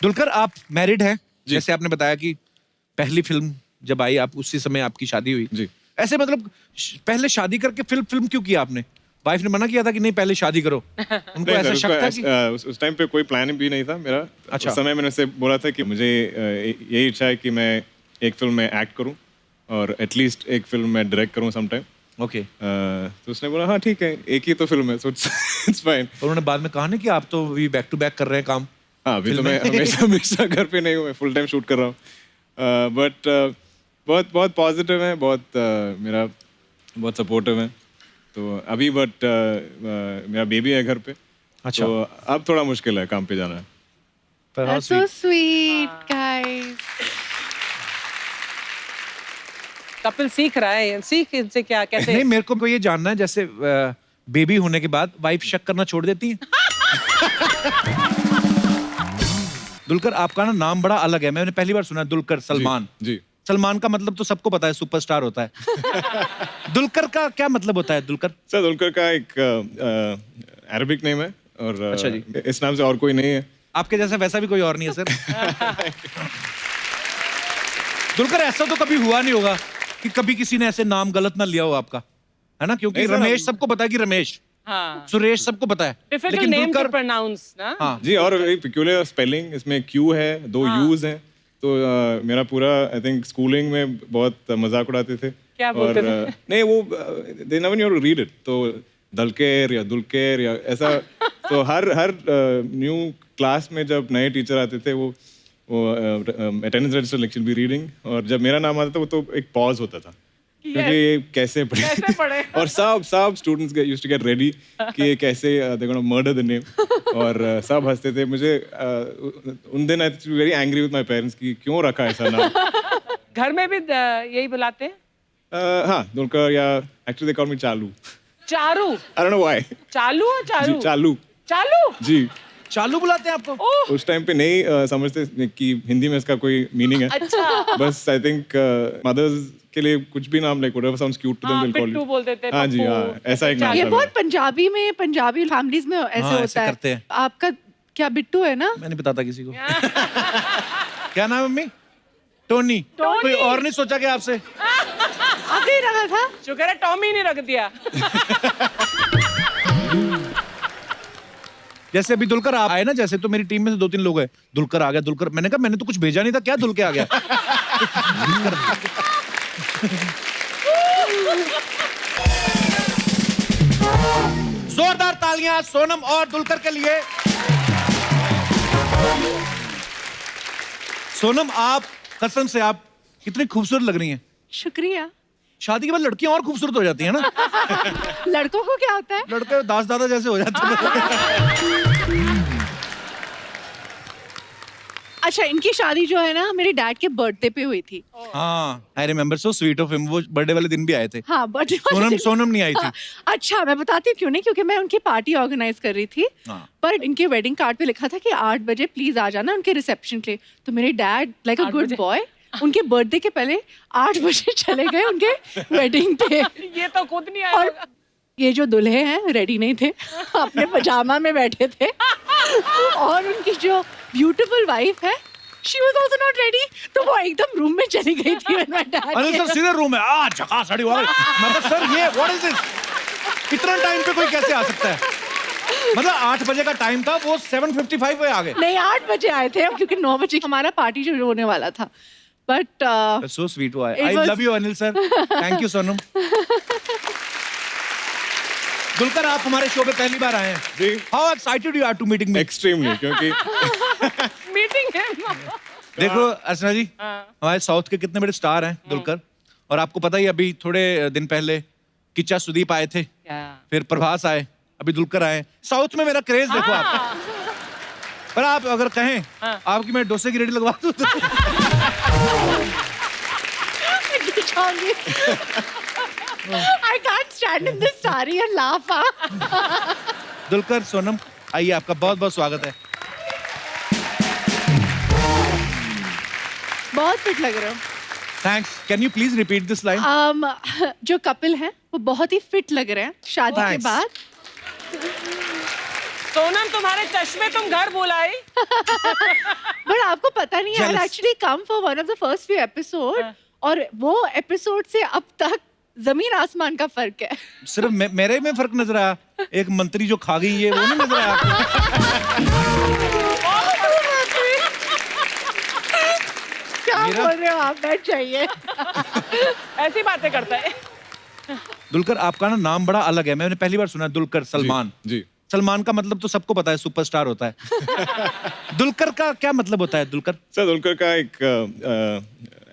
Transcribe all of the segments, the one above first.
दुलकर, आप मैरिड हैं, जैसे आपने बताया कि पहली फिल्म जब आई आप उसी समय आपकी शादी हुई जी। ऐसे मतलब पहले शादी करके फिल्म क्यों किया आपने? वाइफ ने मना किया था कि नहीं पहले शादी करो? उनको नहीं ऐसा सर, शक था कि उस टाइम पे कोई प्लान भी नहीं था मेरा। अच्छा। उस समय मैंने उसे बोला था कि मुझे यही इच्छा है कि मैं एक फिल्म में एक्ट करूं और एटलीस्ट एक फिल्म में डायरेक्ट करूं सम टाइम। ओके। तो उसने बोला हाँ ठीक है, एक ही तो फिल्म है, सो इट्स फाइन। उन्होंने बाद में कहा ना कि आप तो भी बैक टू बैक कर रहे हैं काम। हाँ, अभी तो मैं हमेशा घर पे नहीं हूँ, मैं फुल टाइम शूट कर रहा हूँ। बट बहुत बहुत पॉजिटिव है, मेरा बहुत सपोर्टिव है। तो अभी मेरा बेबी है घर पे। अच्छा। तो अब थोड़ा मुश्किल है काम पे जाना। That's so sweet, guys. Kapil सीख रहा है, सीख इनसे क्या कैसे। नहीं, मेरे को ये जानना है जैसे बेबी होने के बाद वाइफ शक करना छोड़ देती है? दुलकर, आपका ना नाम बड़ा अलग है, मैंने पहली बार सुना दुलकर सलमान। जी। सलमान का मतलब तो सबको पता है, सुपरस्टार होता है। दुलकर का क्या मतलब होता है? दुलकर सर, दुलकर का एक अरबिक नेम है और अच्छा जी। इस नाम से और कोई नहीं है। आपके जैसा वैसा भी कोई और नहीं है सर। दुलकर, ऐसा तो कभी हुआ नहीं होगा कि कभी किसी ने ऐसे नाम गलत ना लिया हो आपका, है ना? क्योंकि नहीं सर, रमेश सबको पता है कि रमेश, हाँ, सुरेश सबको पता है, डिफिकल्ट नेम टू प्रोनाउंस ना। हाँ। जी, और एक पेक्यूलियर स्पेलिंग, इसमें क्यू है, 2 यूज हैं। तो मेरा पूरा आई थिंक स्कूलिंग में बहुत मजाक उड़ाते थे। क्या बोलते थे? नहीं, वो they never knew to read it, तो दलकेर या दुलकेर या ऐसा। तो हर न्यू क्लास में जब नए टीचर आते थे वो attendance register lecture be reading, और जब मेरा नाम आता था वो तो एक पॉज होता था क्योंकि ये कैसे पढ़े। और सब students used to get ready कि ये कैसे they gonna murder the name, और सब हंसते थे। मुझे उन दिन I was very angry with my parents कि क्यों रखा ऐसा नाम। घर में भी यही बुलाते हैं? हाँ, दुलकर, या एक्चुअली दे कॉल मी चालू। चारू? आई डोंट नो व्हाई। चालू और चारू? जी, चालू। चालू? जी। चालू बुलाते हैं आपको? उस टाइम पे नहीं समझते कि हिंदी में इसका कोई मीनिंग है। अच्छा। बस आई थिंक मदर्स के लिए कुछ भी नाम like whatever sounds cute to them will call Pittu बोलते थे, हाँ जी, पप्पू, हाँ, ऐसा एक नाम ये था बहुत मेरा। पंजाबी फैमिलीज में ऐसे हाँ, ऐसे होता है। करते हैं। आपका क्या बिट्टू है ना? मैंने बताता किसी को। क्या नाम है मम्मी? टोनी। कोई और नहीं सोचा क्या आपसे? आगे ही रहा था। शुक्र है टॉमी नहीं रख दिया। जैसे अभी दुलकर आप आए ना, जैसे तो मेरी टीम में से 2-3 लोग हैं, दुलकर आ गया, दुलकर। मैंने कहा मैंने तो कुछ भेजा नहीं था, क्या दुल के आ गया? जोरदार तालियां सोनम और दुलकर के लिए। सोनम, आप कसम से आप कितनी खूबसूरत लग रही हैं। शुक्रिया। शादी के बाद लड़कियां और खूबसूरत हो जाती हैं ना? लड़कों को क्या होता है? लड़के दास दादा जैसे हो जाते हैं। अच्छा, इनकी शादी जो है ना मेरे डैड के बर्थडे पे हुई थी। हाँ, I remember, so sweet of him. वो बर्थडे वाले दिन भी आए थे। हाँ, बर्थडे सोनम नहीं आई थी। अच्छा, मैं बताती हूँ क्यों नहीं, क्योंकि मैं उनकी पार्टी ऑर्गेनाइज कर रही थी। हाँ। पर इनके वेडिंग कार्ड पे लिखा था कि 8 बजे प्लीज आ जाना उनके रिसेप्शन के लिए। तो मेरे डैड लाइक अ 8 गुड बजे? बॉय उनके बर्थडे के पहले 8 बजे चले गए उनके वेडिंग पे। ये तो खुद नहीं आया और होगा। ये जो दूल्हे हैं रेडी नहीं थे, अपने पजामा में बैठे थे। और उनकी जो ब्यूटीफुल वाइफ है, she was also not ready, तो वो एकदम रूम में चली गई थी when my dad Anil came. Sir सीधे रूम में झकास साड़ी वाली। मतलब सर ये व्हाट इज दिस? इतना टाइम पे कोई कैसे आ सकता है? मतलब 8 बजे का टाइम था, वो 7:55 पे आ गए। नहीं, 8 बजे आए थे क्योंकि 9 बजे हमारा पार्टी जो होने वाला था। बट सो स्वीट हुआ है। It I was- love you Anil sir. Thank you Sonam. Dulquer, आप हमारे शो पे पहली बार आए हैं। जी। How excited you are to meeting me? Extremely, क्योंकि मीटिंग है। देखो अर्चना जी, हमारे साउथ के कितने बड़े स्टार हैं दुलकर, और आपको पता ही अभी थोड़े दिन पहले किच्चा सुदीप आए थे, फिर प्रभास आए, अभी दुलकर आए। साउथ में मेरा क्रेज देखो आप। पर आप अगर कहें आपकी मैं डोसे की रेडी लगवा दूं तो I can't stand in this saree and laugh. Dulquer, Sonam, आइए, आपका बहुत बहुत स्वागत है। बहुत फिट लग रहे हो। Thanks. Can you please repeat this line? जो कपिल हैं वो बहुत ही फिट लग रहे हैं शादी के Thanks. बाद। सोनम, तुम्हारे चश्मे तुम घर बुलाई। बट आपको पता नहीं है, I actually come for one of the first few episode और वो एपिसोड से अब तक जमीन आसमान का फर्क है। सिर्फ मेरे में फर्क नजर आया, एक मंत्री जो खा गई है वो नहीं नजर आया आपको? क्या बोल रहे हो आप? बैठ जाइए। ऐसी बातें करता है। दुलकर, आपका ना नाम बड़ा अलग है, मैंने पहली बार सुना दुलकर सलमान। जी। सलमान का मतलब तो सबको पता है, सुपरस्टार होता है। दुलकर का क्या मतलब होता है? दुलकर सर, दुलकर का एक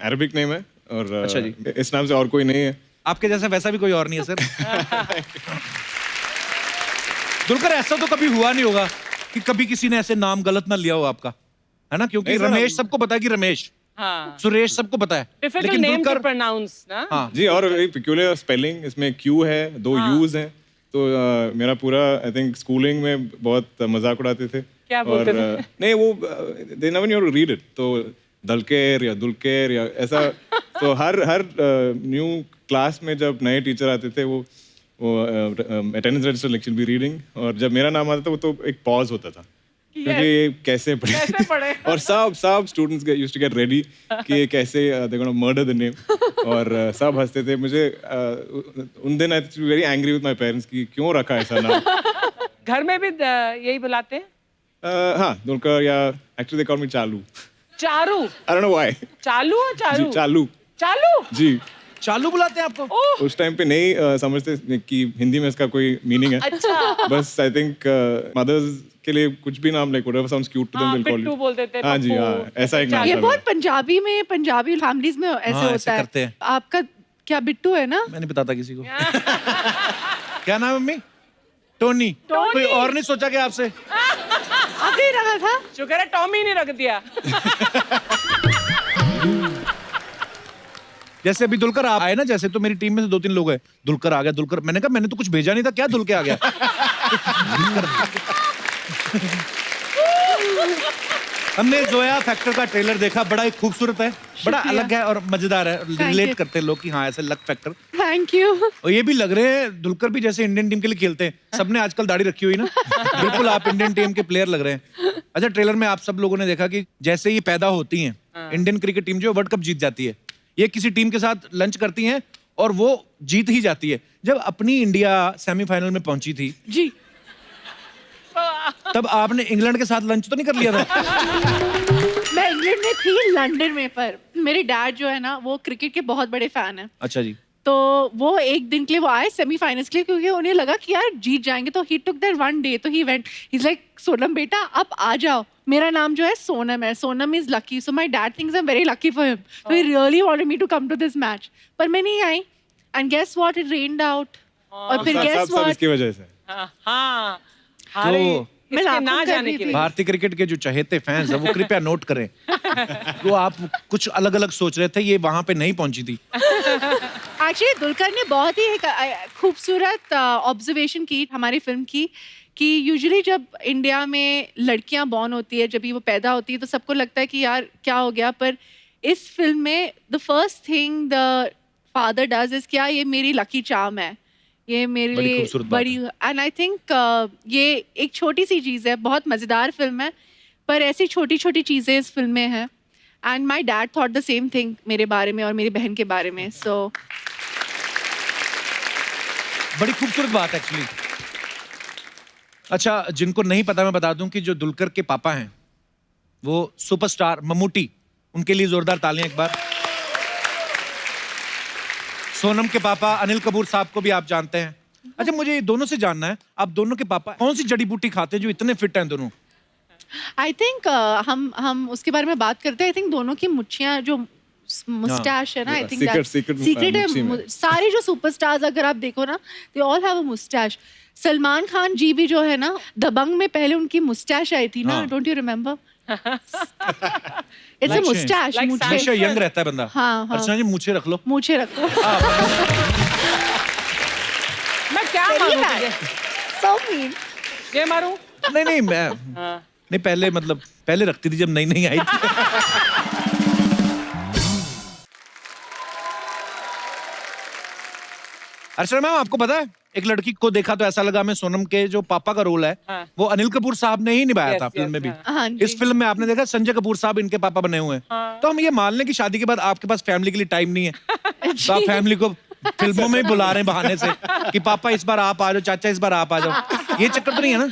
अरबिक नेम है और अच्छा जी। इस नाम से और कोई नहीं है। आपके जैसा वैसा भी कोई और नहीं है सर। दुलकर, ऐसा तो कभी हुआ नहीं होगा कि कभी किसी ने ऐसे नाम गलत ना लिया हो आपका, है ना? क्योंकि नहीं सर, रमेश सबको पता है कि रमेश, हाँ। सुरेश सबको पता है, डिफिकल्ट नेम टू प्रोनाउंस ना। हाँ। जी, और एक peculiar स्पेलिंग, इसमें क्यू है, 2 यूज हैं, तो मेरा पूरा आई थिंक स्कूलिंग में बहुत मजाक उड़ाते थे। क्या बोलते थे? नहीं, वो they never knew to read it, तो दलकेर या दुलकेर या ऐसा। तो हर न्यू क्लास में जब नए टीचर आते थे, वो attendance register lecture be reading, और जब मेरा नाम आता था वो तो एक पॉज होता था क्योंकि ये कैसे पढ़े। और सब students used to get ready कि ये कैसे they gonna murder the name, और सब हंसते थे। मुझे उन दिन I was very angry with my parents कि क्यों रखा ऐसा नाम। घर में भी यही बुलाते हैं? हाँ, दुलकर, या एक्चुअली दे कॉल मी चालू। चारू? आई डोंट नो व्हाई। चालू और चारू? जी, चालू। चालू? जी। चालू बुलाते हैं आपको? उस टाइम पे नहीं समझते कि हिंदी में इसका कोई मीनिंग है। अच्छा। बस आई थिंक मदर्स के लिए कुछ भी नाम like whatever sounds cute to them will call Pittu बोलते थे। हाँ जी, हाँ, ऐसा एक नाम ये था बहुत मेरा। पंजाबी फैमिलीज में ऐसे हाँ, होता ऐसे है। करते हैं। आपका क्या बिट्टू है ना? मैंने बताता किसी को। क्या नाम है मम्मी? टोनी। कोई और नहीं सोचा कि आपसे? आपने ही रखा था? शुक्र है टॉमी नहीं रख दिया। जैसे अभी दुलकर आप आए ना, जैसे तो मेरी टीम में से 2-3 लोग हैं, दुलकर आ गया, दुलकर। मैंने कहा मैंने तो कुछ भेजा नहीं था, क्या दुल के आ गया? हमने जोया फैक्टर का ट्रेलर देखा, बड़ा ही खूबसूरत है, बड़ा अलग है और मजेदार है। रिलेट करते हैं लोग कि हाँ ऐसे लक फैक्टर। Thank you. और ये भी लग रहे हैं दुलकर भी जैसे इंडियन टीम के लिए खेलते हैं। सबने आजकल दाढ़ी रखी हुई ना, बिल्कुल आप इंडियन टीम के प्लेयर लग रहे हैं। अच्छा, ट्रेलर में आप सब लोगों ने देखा कि जैसे ये पैदा होती हैं, इंडियन क्रिकेट टीम जो वर्ल्ड कप जीत जाती है, ये किसी टीम के साथ लंच करती हैं और वो जीत ही जाती है। जब अपनी इंडिया सेमीफाइनल में पहुंची थी जी, तब आपने इंग्लैंड के साथ लंच तो नहीं कर लिया था? मैं इंग्लैंड में थी, लंदन में, पर मेरे डैड जो है ना वो क्रिकेट के बहुत बड़े फैन हैं। अच्छा जी। तो वो एक दिन के लिए वो आए सेमीफाइनल्स के लिए, क्योंकि उन्हें लगा कि यार जीत जाएंगे, तो ही टुक दैट वन डे, तो he went, he is like Sonam बेटा आप आ जाओ, मेरा नाम जो है सोनम है, Sonam is lucky, so my dad thinks I am very lucky for him, so he really wanted me to come to this match, पर मैं नहीं आई, and guess what, it rained out, और फिर गेस सब व्हाट, इसकी वजह से। हाँ। तो मैं इसके लाखों ना कर जाने रही के थी। लिए। भारतीय क्रिकेट के जो चहेते फैंस हैं वो कृपया नोट करें, वो आप कुछ अलग अलग सोच रहे थे, ये वहां पे नहीं पहुंची थी। एक्चुअली दुलकर ने बहुत ही एक खूबसूरत ऑब्जर्वेशन की हमारी फिल्म की, कि यूजुअली जब इंडिया में लड़कियां बॉर्न होती है, जब भी वो पैदा होती है, तो सबको लगता है कि यार क्या हो गया, पर इस फिल्म में the first thing the father does is, क्या ये मेरी लकी चार्म है, ये मेरे बड़ी लिए खूबसूरत बात बड़ी, एंड आई थिंक ये एक छोटी सी चीज़ है, बहुत मज़ेदार फिल्म है, पर ऐसी छोटी छोटी चीज़ें इस फिल्म में हैं, and my dad thought the same thing मेरे बारे में और मेरी बहन के बारे में, सो बड़ी खूबसूरत बात एक्चुअली। अच्छा, जिनको नहीं पता मैं बता दूं कि जो दुलकर के पापा हैं वो सुपरस्टार मम्मूटी, उनके लिए जोरदार तालियां एक बार। सोनम के पापा अनिल कपूर साहब को भी आप जानते हैं। अच्छा, मुझे ये दोनों से जानना है, आप दोनों के पापा कौन सी जड़ी बूटी खाते हैं जो इतने फिट हैं दोनों? आई थिंक हम उसके बारे में बात करते हैं। आई थिंक दोनों की मुच्छियाँ जो मुस्टैच है ना, आई थिंक secret सीक्रेट मुच्छी में। है। सारे जो सुपरस्टार्स अगर आप देखो ना, they all have a moustache. Salman Khan ji भी जो है ना, दबंग में पहले उनकी मुस्टैच आई थी ना, हाँ। Don't you remember? It's a Like moustache, like मुझे हमेशा यंग रहता है बंदा। हाँ, हाँ। अर्चना जी मुझे रख लो। मुझे रखो। मैं क्या मारूं तुझे? So mean. ये मारूं? नहीं मैं हाँ। नहीं, पहले मतलब पहले रखती थी जब नई नई आई थी। अर्चना मैम, आपको पता है एक लड़की को देखा तो ऐसा लगा मैं सोनम के जो पापा का रोल है हाँ। वो अनिल कपूर साहब ने ही निभाया Yes, था फिल्म yes, में भी। हाँ जी। इस फिल्म में आपने देखा संजय कपूर साहब इनके पापा बने हुए हैं। हाँ। तो हम ये मान लें कि शादी के बाद आपके पास फैमिली के लिए टाइम नहीं है, तो आप फैमिली को फिल्मों में ही बुला रहे हैं बहाने से कि पापा इस बार आप आ जाओ, चाचा इस बार आप आ जाओ। ये चक्कर तो नहीं है ना?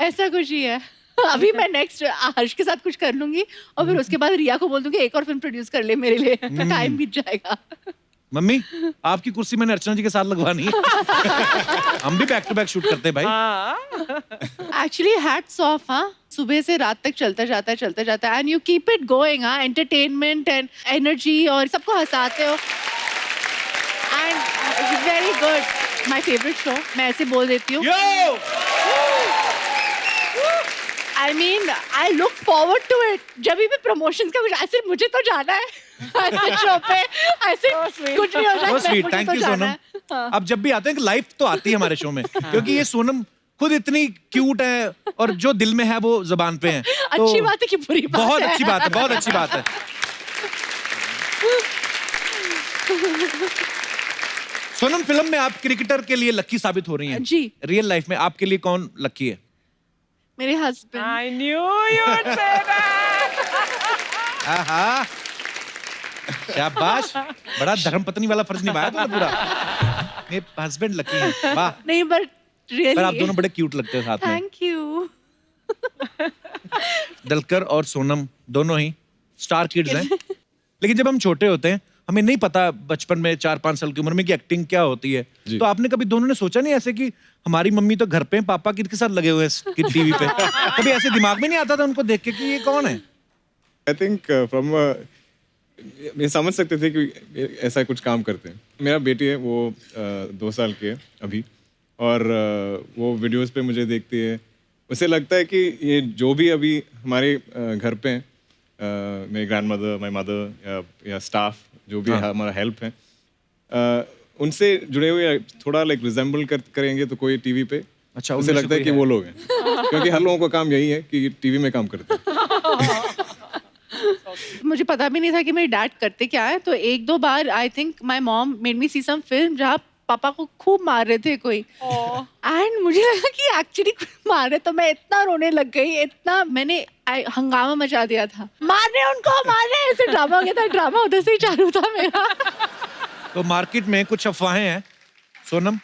ऐसा कुछ ही है। अभी मैं नेक्स्ट हर्ष के साथ कुछ कर लूंगी और फिर उसके बाद रिया को बोल दूंगी एक और फिल्म प्रोड्यूस कर ले मेरे लिए, टाइम बीत जाएगा। मम्मी आपकी कुर्सी मैंने अर्चना जी के साथ लगवानी है। हम भी बैक टू बैक शूट करते हैं भाई। हाँ। एक्चुअली हैट्स ऑफ, हाँ, सुबह से रात तक चलता जाता है and you keep it going, हाँ, एंटरटेनमेंट एंड एनर्जी और सबको हंसाते हो and it's very good. My favourite show, मैं ऐसे बोल देती हूँ। I mean I look forward to it. जब भी प्रमोशंस का कुछ ऐसे मुझे तो जाना है ऐसे शो पे, ऐसे कुछ नहीं हो जाए बहुत स्वीट, मुझे थैंक तो यू जाना सोनम। है। हाँ। अब जब भी आते हैं लाइफ तो आती है हमारे शो में, क्योंकि ये सोनम खुद इतनी क्यूट है और जो दिल में है वो जुबान पे है। तो अच्छी बात है कि बुरी बात बहुत है? अच्छी बात है, बहुत अच्छी बात है। सोनम फिल्म में आप क्रिकेटर के लिए लकी साबित हो रही हैं। जी। रियल लाइफ में आपके लिए कौन लकी है? मेरे husband. I knew you would say that. आहा, शाबाश, बड़ा धर्मपत्नी वाला फर्ज निभाया तुमने पूरा। मेरे हस्बैंड लकी हैं, वाह। नहीं बट पर आप रियली दोनों बड़े क्यूट लगते हो साथ में। Thank you. दलकर और सोनम दोनों ही स्टार किड्स हैं। लेकिन जब हम छोटे होते हैं हमें नहीं पता बचपन में 4-5 साल की उम्र में कि एक्टिंग क्या होती है। जी। तो आपने कभी दोनों ने सोचा नहीं ऐसे कि हमारी मम्मी तो घर पे हैं, पापा किसके साथ लगे हुए हैं टीवी पे? कभी ऐसे दिमाग में नहीं आता था उनको देख के कि ये कौन है? आई थिंक फ्रॉम ये समझ सकते थे कि ऐसा कुछ काम करते हैं। मेरा बेटी है वो 2 साल की है अभी, और वो वीडियोस पे मुझे देखती है। उसे लगता है कि ये जो भी अभी हमारे घर पे हैं, मेरी ग्रैंड मदर, माई मदर या स्टाफ जो भी हमारा हेल्प है, उनसे जुड़े हुए थोड़ा लाइक रिजेंबल करेंगे तो कोई टीवी पे, अच्छा, उसे उनमें से लगता है कोई कि है। वो लोग हैं। क्योंकि हर लोगों का काम यही है कि टीवी में काम करते हैं। मुझे पता भी नहीं था कि मेरे डैड करते क्या है, तो 1-2 बार I think my mom made me see some film जहाँ पापा को खूब मार रहे थे कोई, एंड मुझे लगा कि एक्चुअली मार रहे, तो मैं इतना रोने लग गई, इतना मैंने हंगामा मचा दिया था, मार रहे उनको, मार रहे, ऐसे ड्रामा हो गया था। ड्रामा उधर से ही चालू था मेरा। तो मार्केट में कुछ अफवाहें हैं सोनम,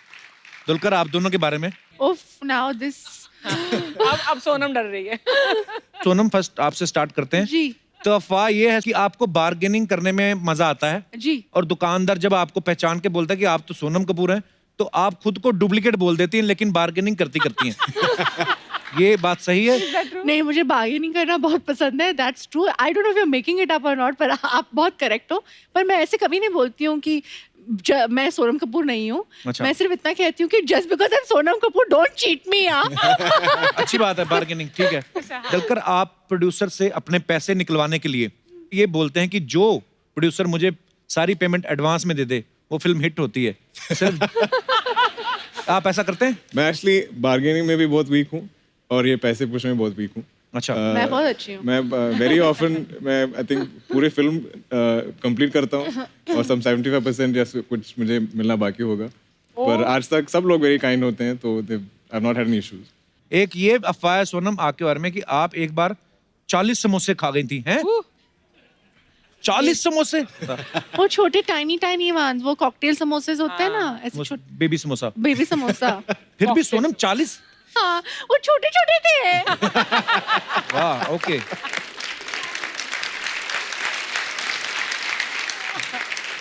दुलकर, आप दोनों के बारे में। उफ, नाउ दिस। अब सोनम डर रही है। सोनम फर्स्ट आपसे स्टार्ट करते हैं। जी तो अफवाह ये है कि आपको बार्गेनिंग करने में मजा आता है, जी। और दुकानदार जब आपको पहचान के बोलता है कि आप तो सोनम कपूर हैं, तो आप खुद को डुप्लीकेट बोल देती हैं लेकिन बार्गेनिंग करती हैं। ये बात सही है? नहीं, मुझे बार्गेनिंग करना बहुत पसंद है, that's true. I don't know if you are making it up और नॉट, पर आप बहुत करेक्ट हो। पर मैं ऐसे कभी नहीं बोलती हूँ कि मैं सोनम कपूर नहीं हूँ। अच्छा। मैं सिर्फ इतना कहती हूँ कि just because I am Sonam Kapoor don't cheat मी। अच्छी बात है, बार्गेनिंग ठीक है। दलकर, आप प्रोड्यूसर से अपने पैसे निकलवाने के लिए ये बोलते हैं कि जो प्रोड्यूसर मुझे सारी पेमेंट एडवांस में दे दे वो फिल्म हिट होती है, सिर्फ आप ऐसा करते हैं? मैं एक्चुअली बार्गेनिंग में भी बहुत वीक हूँ और ये पैसे पूछने में बहुत वीक हूँ। अच्छा। मैं बहुत अच्छी हूँ। मैं वेरी ऑफन मैं आई थिंक पूरे फिल्म कंप्लीट करता हूँ और सम 75% या कुछ मुझे मिलना बाकी होगा, पर आज तक सब लोग वेरी काइंड होते हैं, तो I have not had any issues. एक ये अफवाह है सोनम आपके बारे में कि आप एक बार 40 समोसे खा गई थी, हैं? 40 समोसे? वो छोटे टाइनी वंस, वो कॉकटेल समोसे होते हैं ना, ऐसे छोटे बेबी समोसा। बेबी समोसा। फिर भी सोनम 40? हाँ, वो छोटे छोटे थे। वाह, ओके।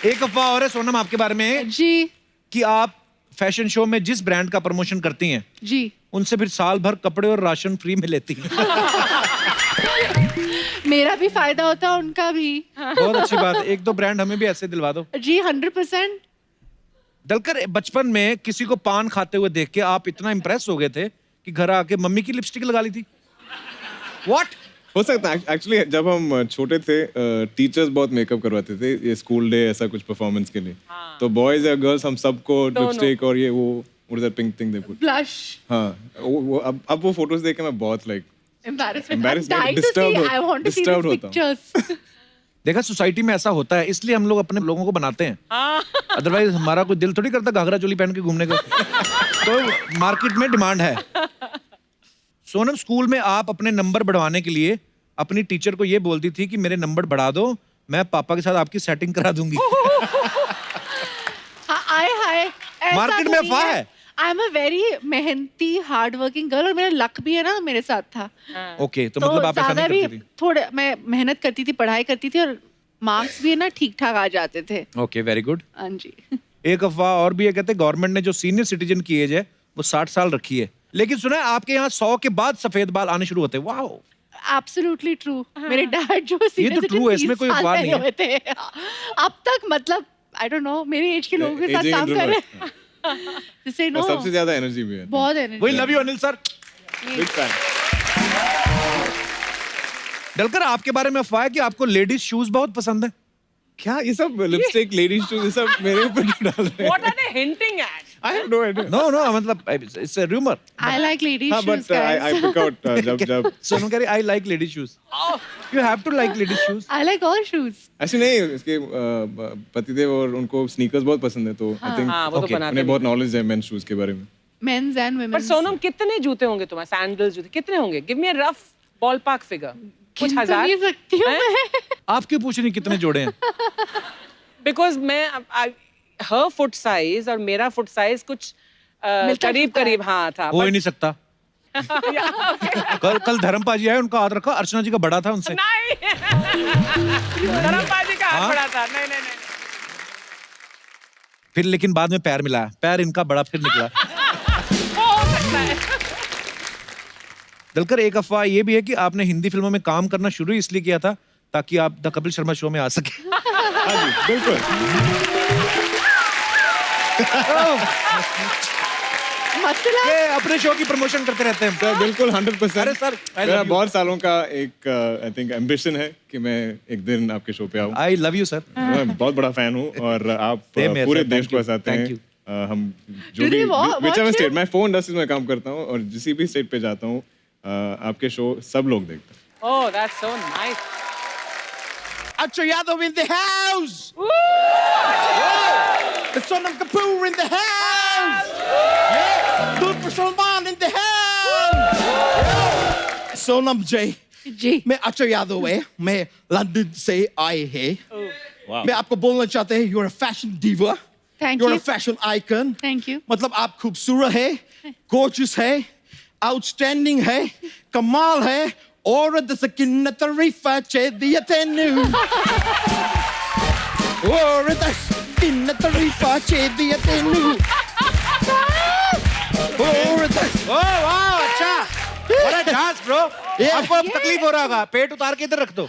एक अफवाह और है सोनम आपके बारे में जी कि आप फैशन शो में जिस ब्रांड का प्रमोशन करती हैं जी। उनसे फिर साल भर कपड़े और राशन फ्री में लेती हैं। मेरा भी फायदा होता है, उनका भी। बहुत अच्छी बात है। 1-2 ब्रांड हमें भी ऐसे दिलवा दो। जी 100%। दलकर, बचपन में किसी को पान खाते हुए देख के आप इतना इम्प्रेस हो गए थे कि घर आके मम्मी की लिपस्टिक लगा ली थी? What? हो सकता है एक्चुअली जब हम छोटे थे टीचर्स बहुत मेकअप करवाते थे, ये स्कूल डे ऐसा कुछ परफॉर्मेंस के लिए, तो बॉयज या गर्ल्स हम सबको लिपस्टिक और ये वो pink thing they put. Blush. हाँ, वो अब वो फोटोज देख के मैं बहुत लाइक Embarrassment. नहीं, I'm dying to see. disturbed I want to see disturbed these होता हूँ। pictures. देखा, सोसाइटी में ऐसा होता है, इसलिए हम लोग अपने लोगों को बनाते हैं। अदरवाइज हमारा कोई दिल थोड़ी करता घाघरा चोली पहन के घूमने का। तो मार्केट में डिमांड है। सोनम, स्कूल में आप अपने नंबर बढ़वाने के लिए अपनी टीचर को ये बोलती थी कि मेरे नंबर बढ़ा दो, मैं पापा के साथ आपकी सेटिंग करा दूंगी। हाय मार्केट में अफवाह है। आई एम अ वेरी मेहनती हार्ड वर्किंग गर्ल और मेरा लक भी है ना मेरे साथ था। ओके, तो मतलब आप ऐसा ज्यादा नहीं भी करती थी। थोड़े मैं मेहनत करती थी, पढ़ाई करती थी और मार्क्स भी ना ठीक ठाक आ जाते थे। Okay, very good. हाँ जी। एक अफवाह और भी है, कहते हैं गवर्नमेंट ने जो सीनियर सिटीजन की एज है वो 60 साल रखी है, लेकिन सुना है आपके यहाँ 100 के बाद सफेद बाल आने शुरू होते हैं। Wow, absolutely true. मेरे डैड जो तो true है, इसमें कोई अफवाह नहीं है। हुए थे अब तक, मतलब आई डोंट नो, मेरी एज के लोगों के साथ Aging काम कर रहे introvert. हैं जिसे नो और सबसे ज्यादा एनर्जी भी है। बहुत एनर्जी। वही love you Anil sir. Big fan. Dulquer, आपके बारे में अफवाह है कि आपको लेडीज शूज बहुत पसंद है। क्या ये सब लिपस्टिक, लेडीज शूज, ये सब मेरे ऊपर क्यों डाल रहे हैं? What are they hinting at? I have no idea. No मतलब it's a rumour. I like ladies हाँ, shoes but I pick out जब सोनम कह रही I like ladies shoes. You have to like ladies shoes. I like all shoes. ऐसे नहीं, इसके पतिदेव और उनको स्नीकर्स बहुत पसंद है, तो आई थिंक हाँ, वो तो बनाते उन्हें बहुत नॉलेज है मेन शूज के बारे में। Men's and women. पर सोनम, कितने जूते होंगे तुम्हारे? सैंडल्स, जूते कितने होंगे? Give me a rough ballpark figure. कुछ हजार? नहीं सकती हूँ मैं। आप क्यों पूछ रही कितने जोड़े हैं? बिकॉज मैं हर फुट साइज और मेरा फुट साइज कुछ करीब करीब हाँ था। हो ही नहीं सकता। कल धर्मपाजी आए, उनका हाथ रखा, अर्चना जी का बड़ा था उनसे। नहीं, धर्मपाजी का हाथ बड़ा था। नहीं नहीं नहीं। फिर लेकिन बाद में पैर मिलाया, पैर इनका बड़ा फिर निकला। हो सकता है। दलकर, एक अफवाह ये भी है कि आपने हिंदी फिल्मों में काम करना शुरू इसलिए किया था ताकि आप द कपिल शर्मा शो में आ सके। हाँ जी, बिल्कुल। मतलब ये अपने शो की प्रमोशन करते रहते हैं। सर, बिल्कुल 100%। अरे सर, I मेरा love you. बहुत सालों का एक आई थिंक एम्बिशन है कि मैं एक दिन आपके शो पे आऊँ। I love you sir. मैं बहुत बड़ा फैन हूँ और आप Same here, पूरे sir. देश Thank को you. हंसाते Thank हैं। you. हम जो Do भी they watch whichever you? State, मैं फोन इंडस्ट्री में काम करता हूँ और जिस भी स्टेट पे जाता हूँ, आपके शो सब लोग देखते हैं। Oh, that's so nice. Akshay Yadav in the house. The Sonam Kapoor in the house. Super Salman in the house. Sonam J. जी। मैं अक्षय यादव है, मैं लंदन से आए हैं। वाह। मैं आपको बोलना चाहते हैं, you're a fashion diva. Thank You're you. a fashion icon. Thank you. मतलब आप खूबसूरत है, gorgeous है, outstanding है, कमाल है, और सकिन तरीफा चाहिए तेनू। और सकिन तरीफा चाहिए तेनू। और ओह वाह, अच्छा। बड़ा डांस ब्रो। Yeah. आपको अब तकलीफ हो रहा होगा, पेट उतार के इधर रख दो।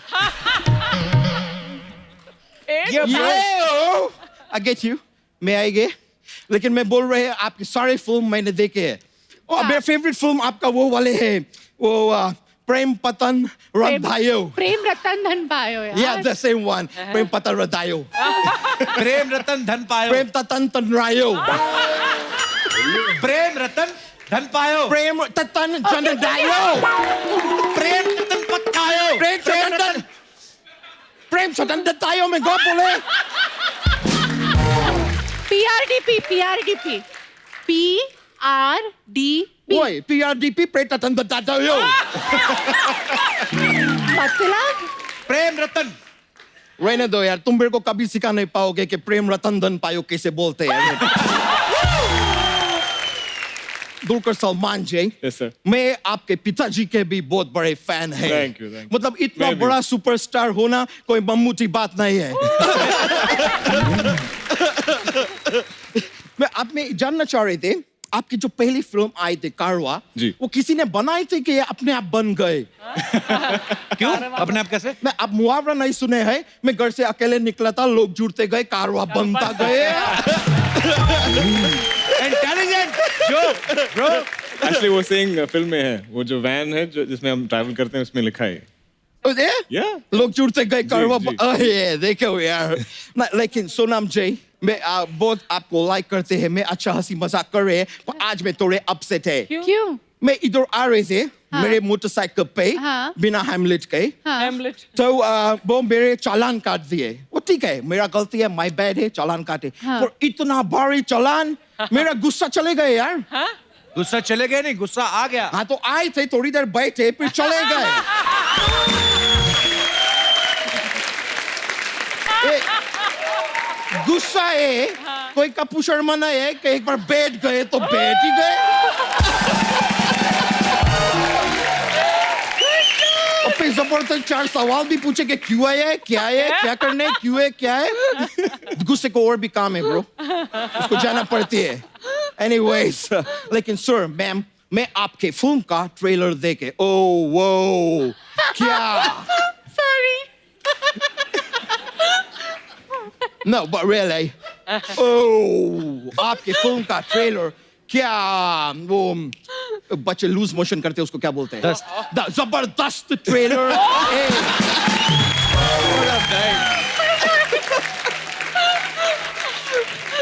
ये bro, Yo! I get you. मैं आएंगे, लेकिन मैं बोल रहे हैं आपके सारे फिल्म मैंने देखे हैं। और मेरा फेवरेट फिल्म आपका वो वाले है, वो प्रेम पतन रंधायो। प्रेम रतन धन पायो यार। Yeah, the same one. प्रेम पतन रंधायो। प्रेम रतन धन पायो। प्रेम ततन तनरायो। प्रेम रतन धन पायो। प्रेम ततन जनदायो। प्रेम रतन पक्कायो। प्रेम ततन प्रेम सतन दत्तायो में गो बोले। PRDP PRDP PRDP ओए PRDP प्रेम ततन दत्तायो। मतलब प्रेम रतन। रहने दो यार, तुम मेरे को कभी सिखा नहीं पाओगे कि प्रेम रतन धन पायो कैसे बोलते हैं। दुलकर सलमान जी, Yes, sir. मैं आपके पिताजी के भी बहुत बड़े फैन हैं। Thank you, thank you. मतलब इतना मैं भी। बड़ा सुपरस्टार होना कोई मामूली बात नहीं है। मैं आप में जानना चाह रहे थे, आपकी जो पहली फिल्म आई थी कारवा, जी। वो किसी ने बनाई थी कि अपने आप बन गए? क्यों? अपने आप कैसे? मैं अब मुहावरा नहीं सुने हैं, मैं घर से अकेले निकला था, लोग जुड़ते गए, कारवा बनता गए। इंटेलिजेंट जो ब्रो। एक्चुअली वो सेइंग फिल्म में है, वो जो वैन है जो जिसमें हम ट्रैवल करते हैं उसमें लिखा है। Yeah. लोग जुड़ते गए कारवा। जी। अरे देखो यार, लेकिन सोनम जी, मैं बहुत आपको लाइक करते हैं, मैं अच्छा हंसी मजाक कर रहे हैं, पर आज मैं थोड़े अपसेट है। क्यों? मैं इधर आ रहे थे मेरे मोटरसाइकिल पे, हाँ। बिना हेमलेट के, Hamlet. तो वो मेरे चालान काट दिए। वो ठीक है, मेरा गलती है, माय बैड है, चालान काटे। हाँ। पर इतना भारी चालान मेरा गुस्सा चले गए यार। गुस्सा चले गए नहीं, गुस्सा आ गया। हाँ तो आए थे, थोड़ी देर बैठे, फिर चले गए। गुस्सा है, कोई कपू शर्मा नहीं है कि एक बार बैठ गए तो बैठ ही गए। और फिर जबरदस्त 4 सवाल भी पूछे कि क्यों आए है, क्या है, क्या करने, क्यों है, क्या है। गुस्से को और भी काम है ब्रो, उसको जाना पड़ती है। Anyways, लेकिन सर मैम, मैं आपके फिल्म का ट्रेलर देखे, ओह वो क्या, Sorry. no but really, oh आपके फिल्म का ट्रेलर क्या, वो बच्चे लूज मोशन करते हैं उसको क्या बोलते हैं, जबरदस्त trailer.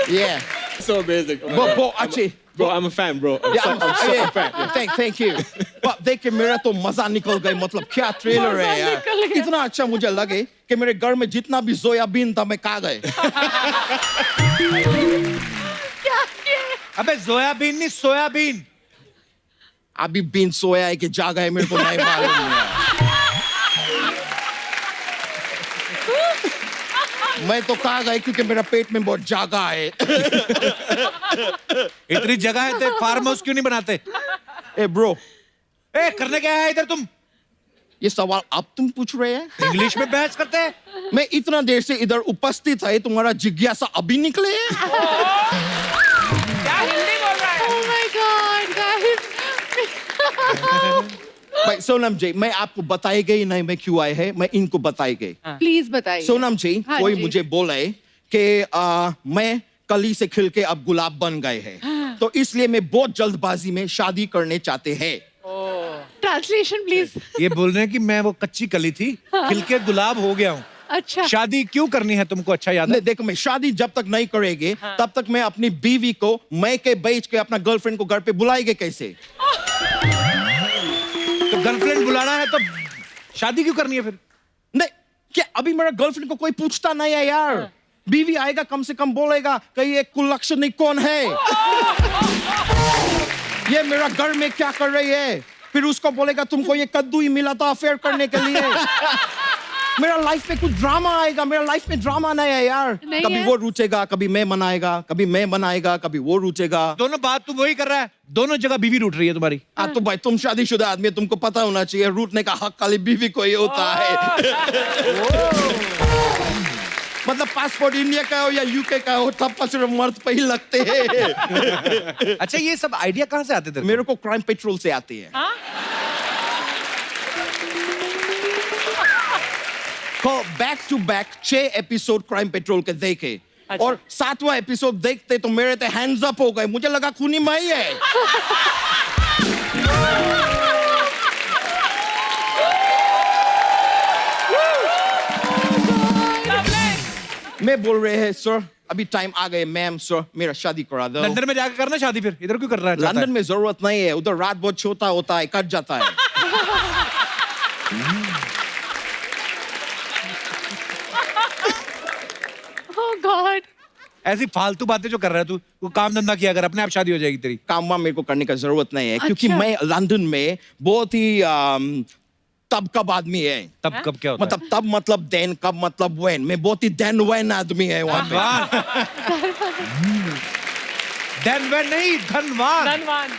Yeah. So amazing. Bro, अच्छी। Bro, I'm a fan, bro. I'm so a fan. Yeah. Thank you. But देख के मेरा तो मजा निकल गई, मतलब क्या ट्रेलर है यार, निकल गया। इतना अच्छा मुझे लगे कि मेरे घर में जितना भी सोयाबीन था मैं खा गए। अबे सोयाबीन नहीं, सोयाबीन। अभी बीन सोया है कि जागा है मेरे को नहीं मालूम है। मैं तो खा गए क्योंकि मेरा पेट में बहुत जागा है। इतनी जगह है तो फार्म हाउस क्यों नहीं बनाते? ए ब्रो, ए करने क्या है इधर तुम? ये सवाल अब तुम पूछ रहे हैं? इंग्लिश में बहस करते हैं? मैं इतना देर से इधर उपस्थित है, तुम्हारा जिज्ञासा अभी निकले है? क्या हिंदी बोल रहा है? Oh my God, guys. भाई सोनम जी, मैं आपको बताई गई नहीं मैं क्यों आए हैं, मैं इनको बताई गई। Please बताइए। सोनम जी, हाँ कोई जी। मुझे बोले कि मैं कली से खिल के अब गुलाब बन गए हैं, तो इसलिए मैं बहुत जल्दबाजी में शादी करने चाहते हैं। Translation please. ये बोल रहे हैं कि मैं वो कच्ची कली थी, खिल के गुलाब हो गया हूँ। अच्छा। शादी क्यों करनी है तुमको, अच्छा याद है? नहीं देखो, मैं शादी जब तक नहीं करेंगे तब तक मैं अपनी बीवी को मैके बेच के अपना गर्लफ्रेंड को घर पे बुलाएंगे कैसे? तो गर्लफ्रेंड बुलाना है तो शादी क्यों करनी है फिर? नहीं, क्या अभी मेरा गर्लफ्रेंड को कोई पूछता नहीं है यार? बीवी आएगा कम से कम बोलेगा कि ये कुलक्षणी कौन है, ये मेरा घर में क्या कर रही है, फिर उसको बोलेगा तुमको ये कद्दू ही मिला था अफेयर करने के लिए। मेरा लाइफ में कुछ ड्रामा आएगा, मेरा लाइफ में ड्रामा नहीं है यार। नहीं कभी है? वो रुचेगा, कभी मैं मनाएगा, कभी मैं मनाएगा, कभी वो रुचेगा। दोनों बात तू वही कर रहा है, दोनों जगह बीवी रूठ रही है तुम्हारी। तो भाई तुम शादीशुदा आदमी, तुमको पता होना चाहिए रूठने का हक खाली बीवी को ही होता है। मतलब पासपोर्ट इंडिया का हो या यूके का हो, तब पर सिर्फ मर्द पे ही लगते हैं। अच्छा ये सब आइडिया कहाँ से आते थे? मेरे को क्राइम पेट्रोल से आती है। तो back to back 6 episode Crime Patrol के देखे, और 7वां एपिसोड देखते तो मेरे तो हैंड्स अप हो गए, मुझे लगा खूनी माई है। मैं बोल रहे हैं सर अभी टाइम आ गए, मैम सर मेरा शादी करा दो। लंदन में जाकर करना शादी, फिर इधर क्यों कर रहा है? लंदन में जरूरत नहीं है, उधर रात बहुत छोटा होता है, कट जाता है। Oh God. ऐसी फालतू बातें जो कर रहा है तू, वो काम धंधा किया अगर, अपने आप शादी हो जाएगी तेरी। काम वाम मेरे को करने का जरूरत नहीं है, क्योंकि अच्छा। मैं लंदन में बहुत ही तब कब आदमी है। तब कब क्या होता मतलब तब मतलब देन, कब मतलब वेन, मैं बहुत ही देन वेन आदमी है वहां पे। धनवान नहीं, धनवान। धनवान।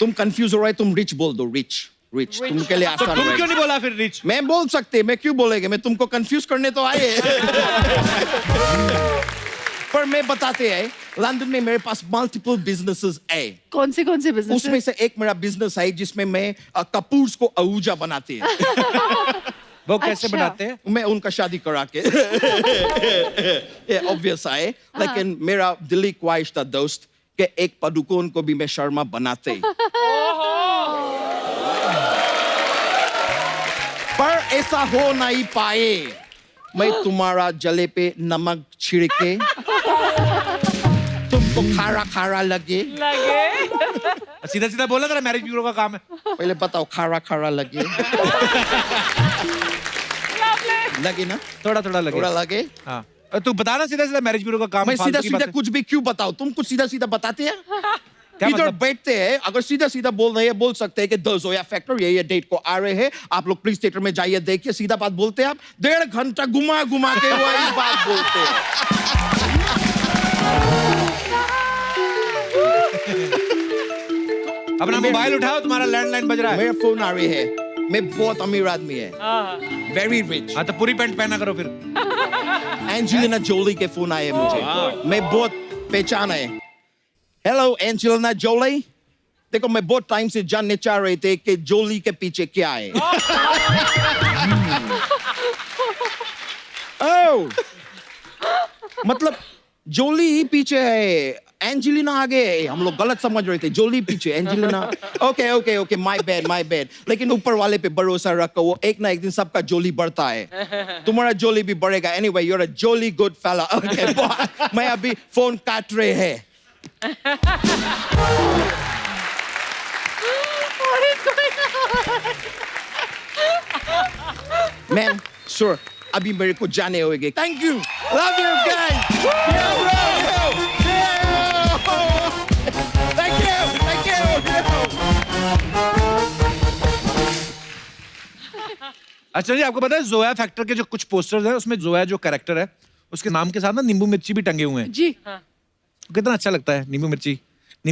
तुम कंफ्यूज हो रहे, तुम रिच बोल दो, रिच रिच तुमके लिए तो आसान तुम क्यों रहेगा। नहीं बोला फिर रिच? मैं बोल सकते, मैं क्यों बोलेंगे, मैं तुमको कंफ्यूज करने तो आए। पर मैं बताते हैं, लंदन में मेरे पास मल्टीपल बिजनेसेस है। कौन से बिजनेस? उसमें से एक मेरा बिजनेस है जिसमें मैं कपूर्स को आहूजा बनाते हैं। वो कैसे अच्छा। बनाते हैं? मैं उनका शादी करा के। ये ऑब्वियस है, लेकिन मेरा दिली ख्वाहिश था दोस्त कि एक पदुकोण को भी मैं शर्मा बनाते। पर ऐसा हो नहीं पाए। मैं तुम्हारा जले पे नमक छिड़के, तुमको खारा खारा लगे। सीधा सीधा बोला, तेरा मैरिज ब्यूरो का काम है। पहले बताओ, खारा खारा लगे? लगे ना? थोड़ा थोड़ा लगे। थोड़ा लगे? हाँ। तू बता ना सीधा सीधा मैरिज ब्यूरो का काम मैं फालतू सीधा की सीधा बातें। कुछ भी क्यों बताऊं? तुम कुछ सीधा सीधा बताते हैं? क्या इधर मतलब? बैठते हैं, अगर सीधा सीधा बोल रहे हैं, बोल सकते हैं कि द जोया फैक्टर ये डेट को आ रहे हैं, आप लोग प्लीज थिएटर में जाइए, देखिए, सीधा बात बोलते हैं आप। 1.5 घंटा घुमा घुमा के वही बात बोलते हैं। अपना मोबाइल उठाओ, तुम्हारा लैंडलाइन बज रहा है। मेरा फोन आ रही है, मैं बहुत अमीर आदमी है, वेरी रिच। हाँ तो पूरी पैंट पहना करो फिर। एंजेलिना जोली के फोन आए मुझे, मैं बहुत पहचान है। हेलो एंजेलिना जोली, देखो मैं बहुत टाइम से जानने चाह रहे थे कि जोली के पीछे क्या है। ओह, मतलब जोली ही पीछे है, एंजेलिना आगे है। हम लोग गलत समझ रहे थे, जोली पीछे, Angelina. Okay okay okay, my bad. लेकिन ऊपर वाले पे भरोसा रखो, वो एक ना एक दिन सबका जोली बढ़ता है। तुम्हारा जोली भी बढ़ेगा। Anyway, you are a jolly good fellow. Okay, मैं अभी फोन काट रहे हैं। मैम, सर, अभी मेरे को जाने होंगे। Thank you, love you guys. Thank you. अच्छा जी, आपको पता है जोया फैक्टर के जो कुछ पोस्टर्स हैं उसमें जोया जो कैरेक्टर है उसके नाम के साथ ना नींबू मिर्ची भी टंगे हुए हैं। जी कितना अच्छा लगता है नींबू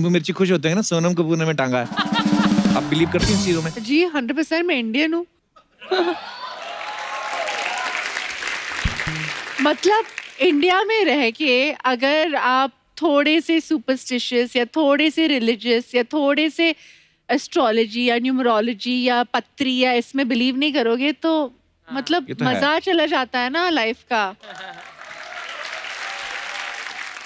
मिर्ची खुश होते हैं ना, सोनम कपूर ने में टांगा है। आप बिलीव करती हैं इन चीजों में? जी 100% मैं इंडियन हूँ। मतलब इंडिया में रह के अगर आप थोड़े से सुपरस्टिशियस या थोड़े से रिलीजियस या थोड़े से एस्ट्रोलॉजी या न्यूमरोलॉजी या पत्री या इसमें बिलीव नहीं करोगे तो मतलब ये तो है। मजा चला जाता है ना लाइफ का।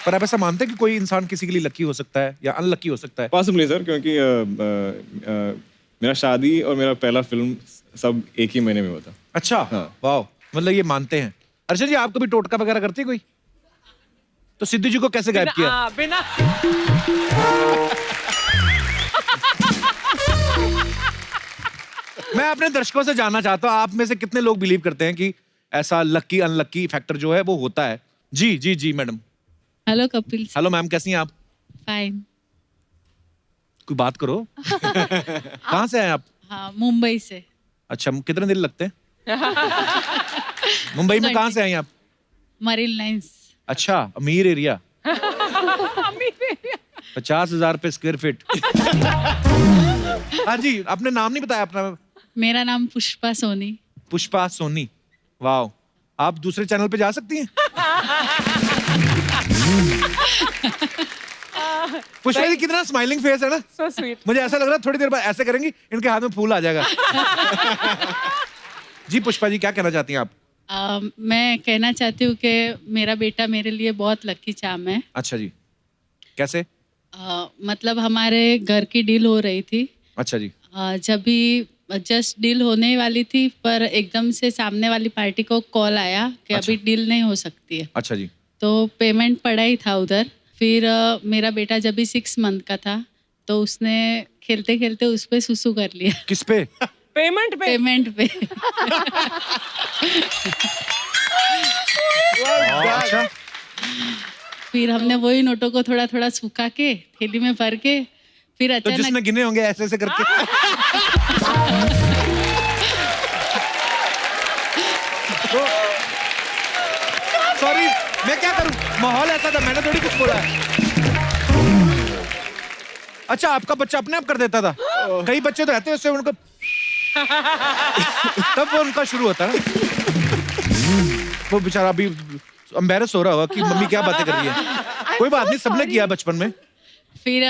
पर आप ऐसा मानते हैं कि कोई इंसान किसी के लिए लकी हो सकता है या अनलकी हो सकता है? पॉसिबली सर, क्योंकि मेरा शादी और मेरा पहला फिल्म सब एक ही महीने में हुआ था। अच्छा, हाँ। वाह, मतलब ये मानते हैं। अर्षद जी, आप कभी टोटका वगैरह करती है कोई? तो सिद्धू जी को कैसे गायब किया? बिना मैं अपने दर्शकों से जानना चाहता हूँ, आप में से कितने लोग बिलीव करते हैं कि ऐसा लकी अनलकी फैक्टर जो है वो होता है? जी madam. Hello Kapil. Hello ma'am, कैसी हैं आप? फाइन। कोई बात करो। कहाँ से हैं आप? हाँ, मुंबई से। अच्छा, कितने दिन लगते हैं? मुंबई में कहाँ से आई आप? Marine lines. अच्छा, अमीर एरिया। 50,000 रुपए स्क्वायर फीट। हाँ जी, आपने नाम नहीं बताया अपना। मेरा नाम पुष्पा सोनी। पुष्पा सोनी, वाह। आप दूसरे चैनल पे जा सकती हैं। पुष्पा जी कितना स्माइलिंग फेस है ना। so sweet. मुझे ऐसा लग रहा है थोड़ी देर बाद ऐसे करेंगी, इनके हाथ में फूल आ जाएगा। जी पुष्पा जी, क्या कहना चाहती हैं आप? मैं कहना चाहती हूँ कि मेरा बेटा मेरे लिए बहुत लकी चार्म है। अच्छा जी, कैसे? मतलब हमारे घर की डील हो रही थी। अच्छा जी। जब भी जस्ट डील होने वाली थी पर एकदम से सामने वाली पार्टी को कॉल आया कि अच्छा। अभी डील नहीं हो सकती है। अच्छा जी। तो पेमेंट पड़ा ही था उधर। फिर मेरा बेटा जब भी 6 मंथ का था तो उसने खेलते खेलते उस पे सुसु कर लिया। किस पे? पेमेंट पे। पेमेंट पे। अच्छा, फिर हमने वही नोटों को थोड़ा थोड़ा सुखा के थैली में भर के फिर तो जिसने अचानक गिने होंगे ऐसे ऐसे करके। सॉरी, मैं क्या करूं, माहौल ऐसा था, मैंने थोड़ी कुछ बोला है। अच्छा, आपका बच्चा अपने आप कर देता था? कई बच्चे तो रहते हैं उससे उनको तब वो उनका शुरू होता है ना। वो बेचारा अभी एम्बैरस हो रहा होगा कि मम्मी क्या बातें कर रही है। कोई बात नहीं, सबने किया बचपन में। फिर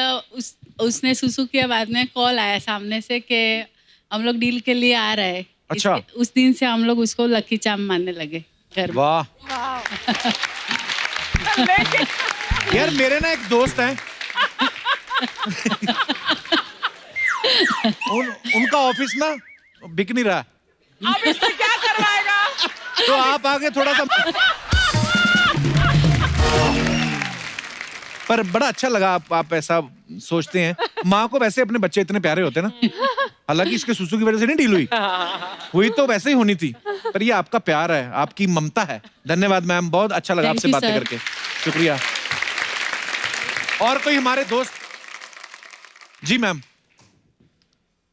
उसने सुसु किया। बाद में कॉल आया सामने से कि हम लोग डील के लिए आ रहे हैं। अच्छा। उस दिन से हम लोग उसको लकी चार्म मानने लगे घर में। वाह यार, मेरे ना एक दोस्त हैं उनका ऑफिस ना बिक नहीं रहा। अब इससे क्या करवाएगा? तो आप आगे थोड़ा सा। पर बड़ा अच्छा लगा आप ऐसा सोचते हैं। माँ को वैसे अपने बच्चे इतने प्यारे होते हैं ना। हालांकि इसके सुसु की वजह से नहीं डील हुई तो वैसे ही होनी थी, पर ये आपका प्यार है, आपकी ममता है। धन्यवाद मैम, बहुत अच्छा लगा Thank आपसे you, बातें sir. करके, शुक्रिया। और कोई हमारे दोस्त? जी मैम।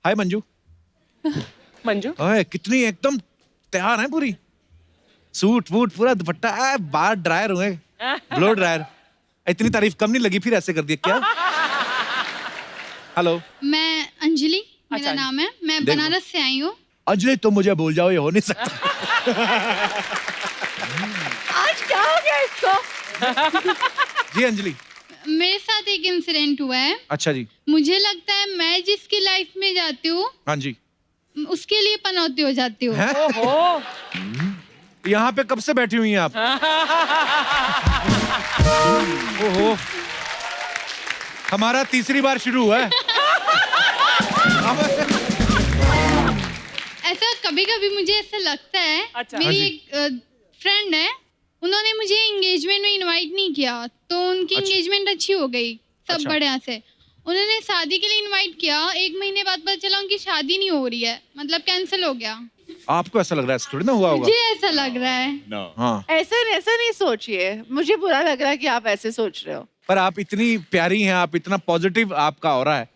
हाय मंजू। मंजू ओए कितनी एकदम तैयार है पूरी, सूट वूट पूरा दुपट्टा, बाल ड्रायर हुए, ब्लो ड्रायर। इतनी तारीफ कम नहीं लगी, फिर ऐसे कर दिया क्या? हेलो, मैं अंजलि मेरा अच्छा, नाम है, मैं देखो। बनारस से आई हूँ। अंजलि तुम मुझे भूल जाओ, ये हो नहीं सकता। आज क्या हो गया इसको? जी अंजलि। मेरे साथ एक इंसिडेंट हुआ है। अच्छा जी। मुझे लगता है मैं जिसकी लाइफ में जाती हूँ हाँ जी। उसके लिए पनौती हो जाती हूँ। हैं? ओहो यहाँ पे कब से बैठी हुई हैं आप? ओहो, हमारा तीसरी बार शुरू हुआ है। ऐसा कभी कभी मुझे ऐसा लगता है। अच्छा। मेरी हाँ एक फ्रेंड है, उन्होंने मुझे एंगेजमेंट में इनवाइट नहीं किया, तो उनकी अच्छा। एंगेजमेंट अच्छी हो गई, सब अच्छा। बढ़िया से। उन्होंने शादी के लिए इनवाइट किया, 1 महीने बाद पता चला उनकी शादी नहीं हो रही है, मतलब कैंसिल हो गया। आपको ऐसा लग रहा है? ऐसा थोड़ी ना हुआ होगा। मुझे ऐसा लग रहा है। No. हाँ, ऐसा नहीं सोचिए, मुझे बुरा लग रहा है कि आप ऐसे सोच रहे हो। पर आप इतनी प्यारी हैं, आप इतना पॉजिटिव आपका हो रहा है,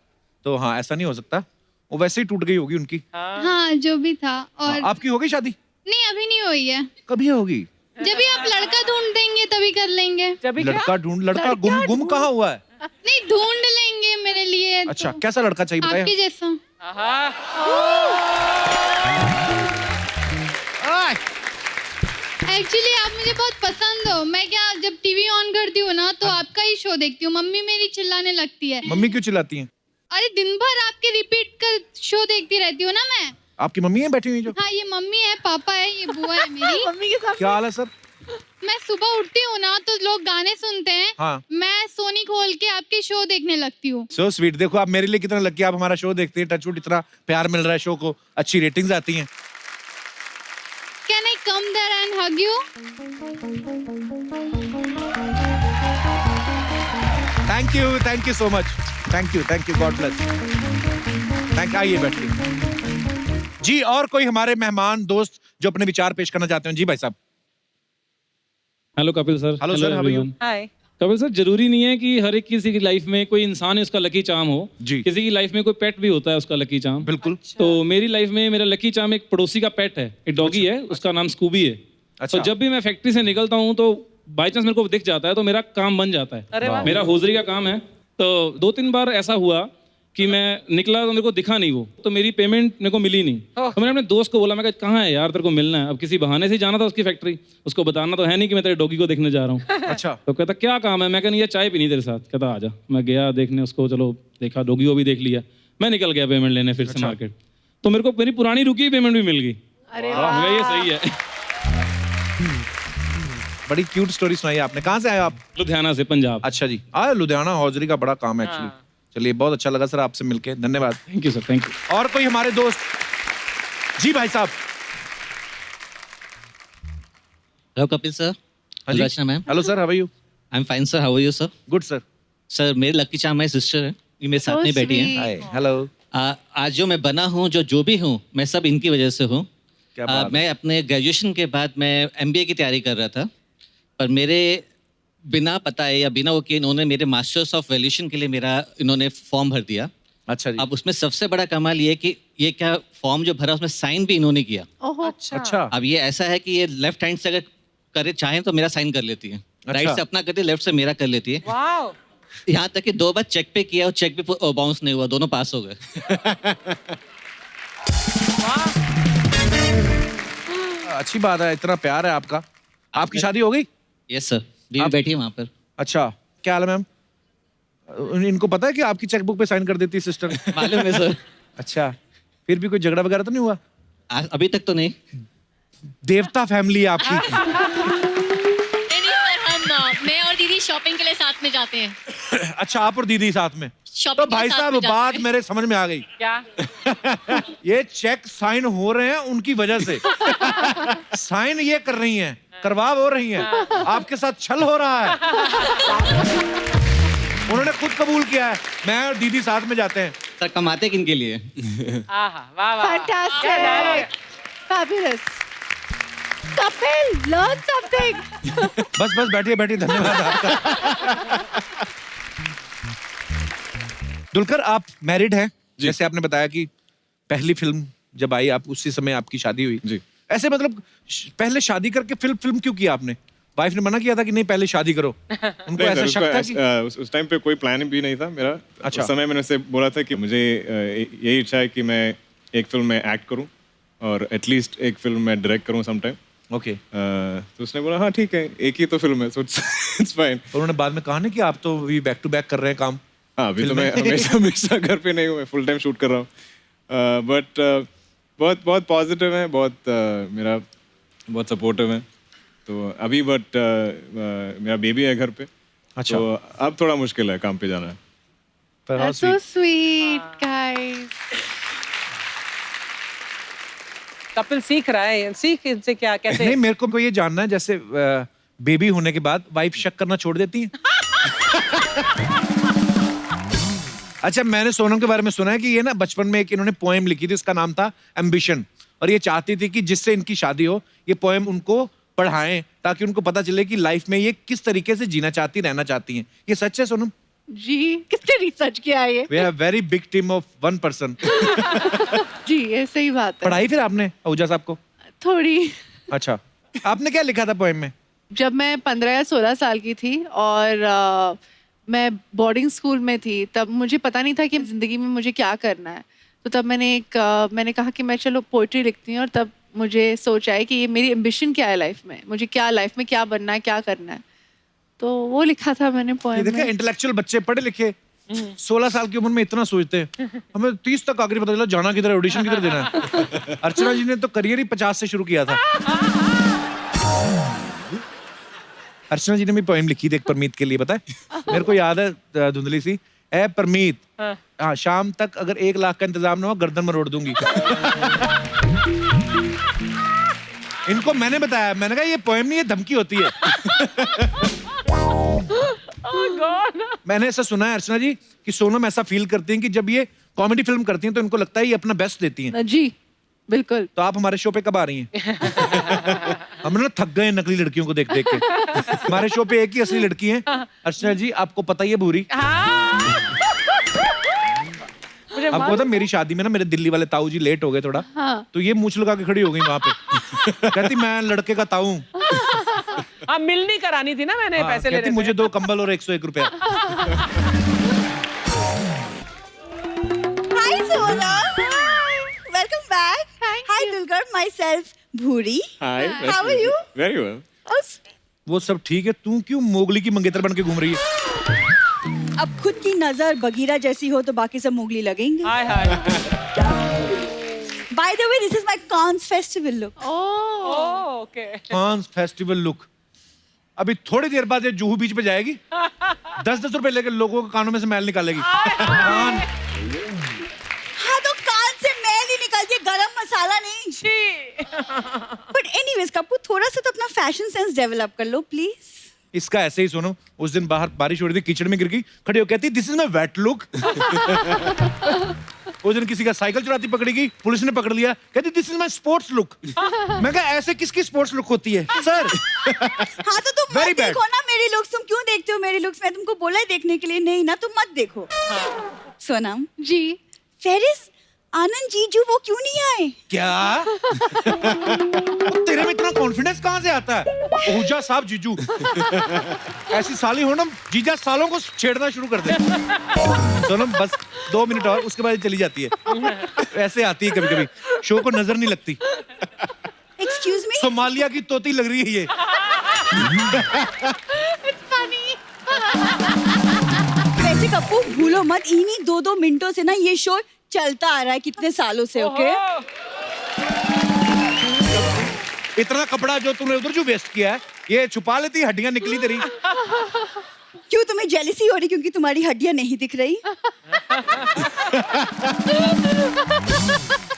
तो हाँ ऐसा नहीं हो सकता। वो वैसे ही टूट गई होगी उनकी। हाँ जो भी था। और हाँ, आपकी हो गई शादी? नहीं अभी नहीं हुई है, कभी होगी? जब भी आप लड़का ढूंढ देंगे तभी कर लेंगे। जब भी क्या लड़का ढूंढ, लड़का गुम कहाँ हुआ है? नहीं ढूंढ लेंगे मेरे लिए। अच्छा, तो कैसा लड़का चाहिए आपके बताइए? जैसा। एक्चुअली आप मुझे बहुत पसंद हो। मैं क्या जब टीवी ऑन करती हूँ ना तो आपका ही शो देखती हूँ। मम्मी मेरी चिल्लाने लगती है। मम्मी क्यों चिल्लाती हैं? अरे दिन भर आपके रिपीट कर शो देखती रहती हूँ ना मैं। आपकी मम्मी है बैठी हुई जो? हाँ ये मम्मी है, पापा है, ये बुआ है मेरी। मम्मी के साथ क्या हाल है सर? मैं सुबह उठती हूँ ना तो लोग गाने सुनते हैं, हाँ। मैं सोनी खोल के आपके शो देखने लगती हूँ। So sweet. देखो आप मेरे लिए कितना लकी, आप हमारा शो देखते हैं, टचवुड इतना प्यार मिल रहा है शो को, अच्छी रेटिंग्स आती हैं। Can I come there and hug you? Thank you so much, thank you, God bless. आइए बैठिए। जी, और कोई हमारे मेहमान दोस्त जो अपने विचार पेश करना चाहते हैं? जी भाई साहब। Hello Kapil sir. Hello sir, how are you? Hi Kapil sir, जरूरी नहीं है कि हर एक किसी की लाइफ में कोई इंसान है उसका लकी चार्म हो। जी। किसी की लाइफ में कोई पेट भी होता है उसका लकी चार्म। बिल्कुल। तो मेरी लाइफ में मेरा लकी चार्म एक पड़ोसी का पेट है, एक डॉगी है, उसका नाम स्कूबी है। अच्छा। तो जब भी मैं फैक्ट्री से निकलता हूँ तो बाई चांस मेरे को दिख जाता है तो मेरा काम बन जाता है। अरे वाह। मेरा होजरी का काम है। तो 2-3 बार ऐसा हुआ कि मैं निकला तो मेरे को दिखा नहीं वो, तो मेरी पेमेंट मेरे को मिली नहीं। तो मैंने अपने दोस्त को बोला, मैं कहा कहाँ है यार, तेरे को मिलना है। अब किसी बहाने से जाना था उसकी फैक्ट्री, उसको बताना तो है नहीं कि मैं तेरे डॉगी को देखने जा रहा हूँ। अच्छा। तो कहता क्या काम है? मैं कहना ये चाय पीनी तेरे साथ। कहता आजा। मैं गया देखने उसको, चलो देखा, डॉगी को भी देख लिया। मैं निकल गया पेमेंट लेने फिर से मार्केट। तो मेरे को मेरी पुरानी रुकी पेमेंट भी मिल गई। अरे मैं ये सही है। बड़ी क्यूट स्टोरी सुनाई आपने। कहाँ से आए आप? लुधियाना से, पंजाब। अच्छा जी। लुधियाना हौजरी का बड़ा काम है एक्चुअली। चलिए, बहुत अच्छा लगा सर आपसे मिलके, धन्यवाद। Thank you sir, thank you. और कोई हमारे दोस्त? जी भाई साहब। Hello Kapil sir. हाँ जी। Rachna ma'am. Hello sir, how are you? I am fine sir, how are you sir? Good sir. Sir मेरे लकी चार्म माई सिस्टर है, ये मेरे साथ So में बैठी sweet. है। Hi, hello. आज जो मैं बना हूँ, जो भी हूँ, मैं सब इनकी वजह से हूँ। क्या बात है। मैं अपने ग्रेजुएशन के बाद मैं MBA की तैयारी कर रहा था, पर मेरे बिना पता है या बिना वो कि इन्होंने मेरे मास्टर्स ऑफ वैल्यूएशन के लिए मेरा इन्होंने फॉर्म भर दिया। अच्छा जी। अब उसमें सबसे बड़ा कमाल ये कि ये क्या फॉर्म जो भरा उसमें साइन भी इन्होंने किया। ओहो, अच्छा। अब ये ऐसा है कि ये लेफ्ट हैंड से अगर करे चाहें तो मेरा साइन कर लेती है, राइट से अपना करती है, लेफ्ट से मेरा कर लेती है। वाओ। यहाँ तक कि 2 बार चेक पे किया और चेक भी बाउंस नहीं हुआ, दोनों पास हो गए। अच्छी बात है, इतना प्यार है आपका। आपकी शादी हो गई? यस सर, बीवी बैठी है वहाँ पर। अच्छा, क्या हाल है मैम? इनको पता है कि आपकी चेकबुक पे साइन कर देती है सिस्टर? मालूम है सर। अच्छा, फिर भी कोई झगड़ा वगैरह तो नहीं हुआ? अभी तक तो नहीं। देवता फैमिली है आपकी। नहीं सर, मैं और दीदी शॉपिंग के लिए साथ में जाते हैं। अच्छा, आप और दीदी साथ में? तो शॉपिंग भाई साहब, बात मेरे समझ में आ गई। क्या? ये चेक साइन हो रहे हैं उनकी वजह से। साइन ये कर रही हैं, करवा वो रही हैं, आपके साथ छल हो रहा है। उन्होंने खुद कबूल किया है, मैं और दीदी साथ में जाते हैं। सर कमाते किनके लिए? आहा, वाह वाह Fantastic. Fabulous. Kapil, learn something. बस बस बैठिए बैठिए, धन्यवाद आपका। दुलकर, आप मैरिड हैं, जैसे आपने बताया कि पहली फिल्म जब आई आप उसी समय आपकी शादी हुई जी। ऐसे मतलब पहले शादी करके फिल्म क्यों किया आपने? वाइफ ने मना किया था कि नहीं पहले शादी करो? उनको नहीं ऐसा सर, शक था कि उस टाइम पे कोई प्लान भी नहीं था मेरा। अच्छा। उस समय मैंने उससे बोला था कि मुझे यही इच्छा है कि मैं एक फिल्म में एक्ट करूं और एटलीस्ट एक फिल्म में डायरेक्ट करूं सम टाइम। ओके। तो उसने बोला हाँ ठीक है, एक ही तो फिल्म है, सो इट्स फाइन। और उन्होंने बाद में कहा ना कि आप तो भी बैक टू बैक कर रहे हैं काम। हाँ, अभी तो मैं हमेशा घर पे नहीं हूँ, मैं फुल टाइम शूट कर रहा हूँ। बट बहुत बहुत पॉजिटिव है, मेरा बहुत सपोर्टिव है। तो अभी बट मेरा बेबी है घर पे। अच्छा। तो अब थोड़ा मुश्किल है काम पे जाना। That's so sweet, guys. Kapil सीख रहा है, सीख इनसे क्या कैसे। नहीं, मेरे को ये जानना है, जैसे बेबी होने के बाद वाइफ शक करना छोड़ देती है? अच्छा, मैंने सोनम के बारे में सुना है कि ये ना बचपन में एक इन्होंने पोएम लिखी थी, उसका नाम था एम्बिशन, और ये चाहती थी कि जिससे इनकी शादी हो ये पोएम उनको पढ़ाएं ताकि उनको पता चले कि लाइफ में ये किस तरीके से जीना चाहती, रहना चाहती हैं। ये सच है सोनम? जी, किसने रिसर्च किया है ये? We have very big team of one person. जी, ये सही बात है। पढ़ाई फिर आपने आहूजा साहब को? थोड़ी। अच्छा, आपने क्या लिखा था पोएम में? जब मैं 15 या 16 साल की थी और मैं बोर्डिंग स्कूल में थी, तब मुझे पता नहीं था कि ज़िंदगी में मुझे क्या करना है। तो तब मैंने कहा कि मैं चलो पोइट्री लिखती हूँ, और तब मुझे सोच आई कि ये मेरी एम्बिशन क्या है लाइफ में, मुझे क्या लाइफ में क्या बनना है, क्या करना है। तो वो लिखा था मैंने ये पोएम देखा, में। इंटेलेक्चुअल बच्चे पढ़े लिखे 16 साल की उम्र में इतना सोचते हैं। हमें 30 तक आखिरी पता चला जाना किधर है, ऑडिशन किधर देना है। अर्चना जी ने तो करियर ही 50 से शुरू किया था। अर्चना जी ने भी पोएम लिखी थी एक परमीत के लिए, पता है? मेरे को याद है धुंधली सी, ए परमीत, हाँ शाम तक अगर 1 लाख का इंतजाम ना हो गर्दन में रोड़ दूंगी। इनको मैंने बताया, मैंने कहा ये पोएम नहीं, ये धमकी होती है। मैंने ऐसा सुना है अर्चना जी कि सोनम ऐसा फील करती हैं कि जब ये कॉमेडी फिल्म करती हैं तो इनको लगता है ये अपना बेस्ट देती हैं। जी बिल्कुल। तो आप हमारे शो पे कब आ रही हैं? हम ना थक गए नकली लड़कियों को देख देख के। हमारे शो पे एक ही असली लड़की है अर्चना जी, आपको पता ही है, भूरी। आपको पता मेरी शादी में ना मेरे दिल्ली वाले ताऊ जी लेट हो गए थोड़ा, तो ये मूंछ लगा के खड़ी हो गई वहां पे। कहती मैं लड़के का ताऊ हूं। हाँ, मिलनी करानी थी ना, मैंने पैसे ले रहे थे। मुझे 2 कंबल और 101 रुपया। Hi Sola. Welcome back. Hi Dulquer, myself Bhuri. Hi. How are you? Very well. Oh, वो सब ठीक है, तू क्यों मोगली की मंगेतर बन के घूम रही है? अब खुद की नजर बगीरा जैसी हो तो बाकी सब मोगली लगेंगे। हाय हाय। By the way, this is my Cannes festival look. Oh, okay. Cannes festival look. अभी थोड़ी देर बाद ये जूहू बीच पे जाएगी, 10-10 रुपए लेकर लोगों के कानों में से मैल निकालेगी। कान हाँ तो कान से मैल ही निकलती है, गरम मसाला नहीं। But anyways, कपूर थोड़ा सा तो अपना फैशन सेंस डेवलप कर लो प्लीज। इसका ऐसे ही सुनो, उस दिन बाहर बारिश हो रही थी, कीचड़ में गिर गई, खड़ी हो कहती this is my wet look. उस दिन किसी का साइकिल चुराती पकड़ी गई, पुलिस ने पकड़ लिया, कहती this is my sports look. मैं कहा ऐसे किसकी स्पोर्ट्स लुक होती है सर? हाँ तो तुम Very मत bad. देखो ना मेरी लुक्स, तुम क्यों देखते हो मेरी लुक्स? मैं तुमको बोला है देखने के लिए, नहीं ना, तुम मत देखो। सोनम जी, फेरिस आनंद जीजू वो क्यों नहीं आए? क्या? तेरे में इतना कॉन्फिडेंस कहाँ से आता है? आहूजा साहब जीजू, ऐसी साली हो ना, जीजा सालों को छेड़ना शुरू कर दे। सोनम बस 2 मिनट और, उसके बाद चली जाती है। ऐसे आती है कभी कभी, शो को नजर नहीं लगती। एक्सक्यूज मी, सोमालिया की तोती लग रही है ये। वैसे कपूर भूलो मत, इन्हीं 2-2 मिनटों से ना ये शो चलता आ रहा है कितने सालों से। ओके, इतना कपड़ा जो तूने उधर जो वेस्ट किया है, ये छुपा लेती, हड्डियां निकली तेरी। क्यों तुम्हें जेलसी हो रही क्योंकि तुम्हारी हड्डियां नहीं दिख रही?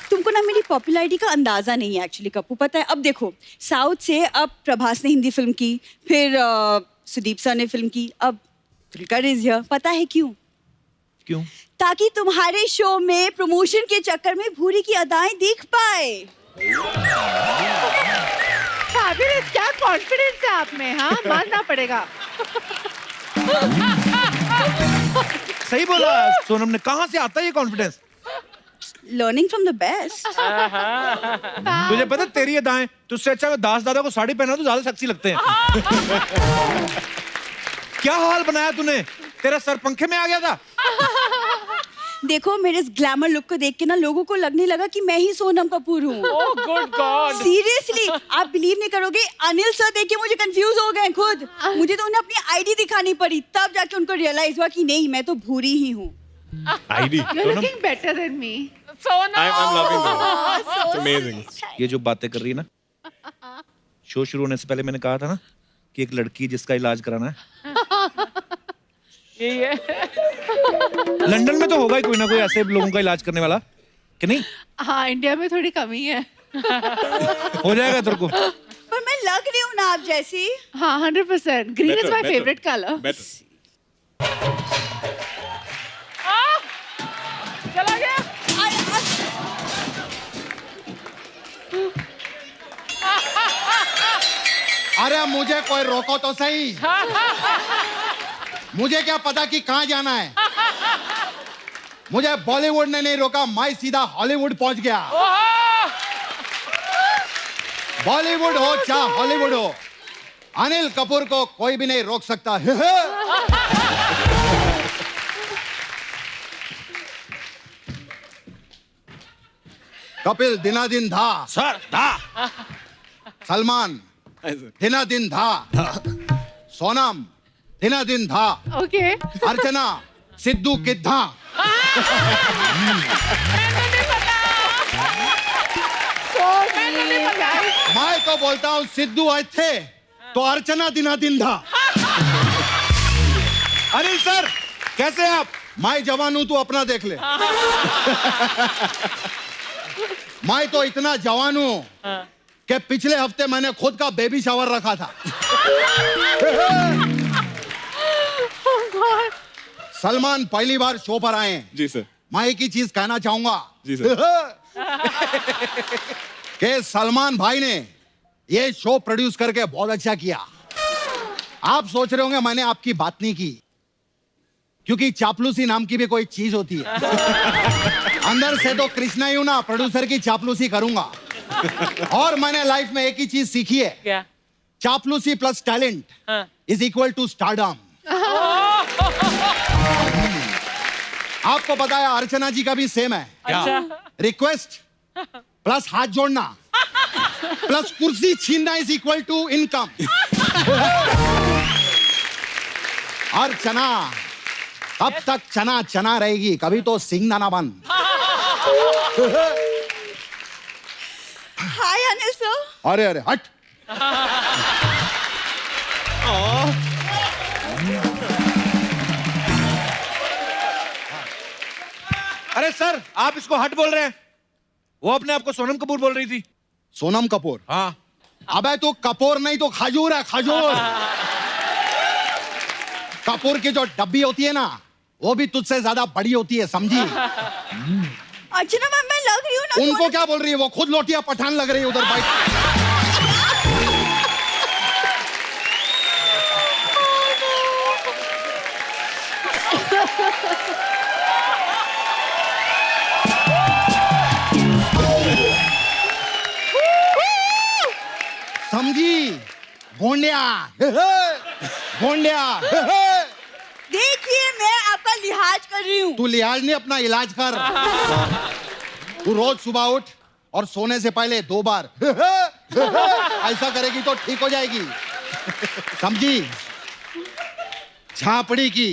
तुमको ना मेरी पॉपुलैरिटी का अंदाजा नहीं है एक्चुअली कपूर, पता है? अब देखो, साउथ से अब प्रभास ने हिंदी फिल्म की, फिर सुदीप सर ने फिल्म की, अब दुलकर इज हियर। पता है क्यों? क्यों? ताकि तुम्हारे शो में प्रमोशन के चक्कर में भूरी की अदाएं दिख पाए। Fabulous, क्या कॉन्फिडेंस है आप में, हाँ मानना पड़ेगा। सही बोला सोनम ने, कहाँ से आता है ये confidence? Learning from the best. तुझे पता तेरी अदाएं, तुझसे अच्छा मैं दास दादा को साड़ी पहना तो ज्यादा सेक्सी लगते हैं। क्या हाल बनाया तूने, तेरा सर पंखे में आ गया था। देखो मेरे इस ग्लैमर लुक को देख के ना लोगों को लगने लगा कि मैं ही सोनम कपूर हूँ। Oh, good God. सीरियसली आप बिलीव नहीं करोगे, अनिल सर देख के मुझे कंफ्यूज हो गए खुद। मुझे तो उन्हें अपनी आईडी दिखानी पड़ी, तब जाके उनको रियलाइज हुआ कि नहीं मैं तो भूरी ही हूँ। ID You're looking better than me. I'm loving that. It's amazing. ये जो बातें कर रही है ना, शो शुरू होने से पहले मैंने कहा था ना कि एक लड़की जिसका इलाज कराना है। यही है। लंदन में तो होगा ही कोई ना कोई ऐसे लोगों का इलाज करने वाला, कि नहीं? हाँ इंडिया में थोड़ी कमी है। हो जाएगा तेरे को। पर मैं लग रही हूँ ना आप जैसी। हाँ 100%. Green is Better, my better. favorite color. Better. चला गया। अरे मुझे कोई रोको तो सही। मुझे क्या पता कि कहाँ जाना है। मुझे बॉलीवुड ने नहीं रोका, मैं सीधा हॉलीवुड पहुंच गया। बॉलीवुड हो चाहे हॉलीवुड हो, अनिल कपूर को कोई भी नहीं रोक सकता। कपिल दिनादिन धा सर धा, सलमान दिनादिन धा, सोनम दिनादिन धा, Okay. अर्चना सिद्धू किद्धा। मैं तो बोलता हूँ सिद्धू आज थे तो अर्चना दिनादिन धा। अनिल सर कैसे हैं आप? मैं जवान हूं, तू अपना देख ले। मैं तो इतना जवान हूं कि पिछले हफ्ते मैंने खुद का बेबी शावर रखा था। सलमान पहली बार शो पर आए हैं। जी सर। मैं एक ही चीज कहना चाहूंगा। जी सर। कि सलमान भाई ने ये शो प्रोड्यूस करके बहुत अच्छा किया। आप सोच रहे होंगे मैंने आपकी बात नहीं की, क्योंकि चापलूसी नाम की भी कोई चीज होती है। अंदर से तो कृष्णा ही हूं ना, प्रोड्यूसर की चापलूसी करूंगा। और मैंने लाइफ में एक ही चीज सीखी है, क्या? चापलूसी plus talent is equal to stardom. आपको पता है अर्चना जी का भी सेम है। अच्छा। रिक्वेस्ट प्लस हाथ जोड़ना प्लस कुर्सी छीनना इज इक्वल टू इनकम। और चना अब तक चना चना रहेगी, कभी तो सिंह दाना बन। हाय अनिल सर। अरे अरे हट। अरे सर आप इसको हट बोल रहे हैं, वो अपने आप को सोनम कपूर बोल रही थी। सोनम कपूर? हाँ। अबे तू कपूर नहीं तो खजूर है, खजूर। कपूर की जो डब्बी होती है ना, वो भी तुझसे ज्यादा बड़ी होती है, समझी? अर्चना मैम मैं लग रही हूँ ना। उनको क्या बोल रही है, वो खुद लोटिया पठान लग रही है उधर बैठ। समझी? भोंडिया भोंडिया। देखिए मैं आपका लिहाज कर रही हूँ। तू लिहाज नहीं, अपना इलाज कर। तू रोज सुबह उठ और सोने से पहले 2 बार ऐसा करेगी तो ठीक हो जाएगी, समझी? झापड़ी की।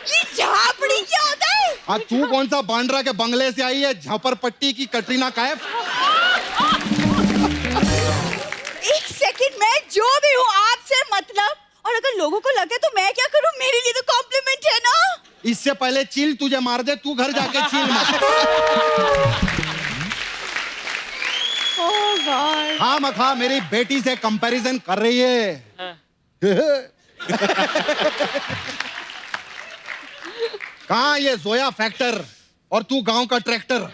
ये झापड़ी क्या होता है? आज तू कौन सा बांद्रा के बंगले से आई है, झपरपट्टी की कटरीना कैफ? एक सेकंड, मैं जो भी हूँ आपसे मतलब, और अगर लोगों को लगे तो मैं क्या करूँ, मेरे लिए तो कॉम्प्लीमेंट है ना। इससे पहले चील तुझे मार दे, तू घर जाके चील मार। Oh God. हाँ मखा मेरी बेटी से कंपैरिजन कर रही है। कहाँ ये जोया फैक्टर और तू गांव का ट्रैक्टर?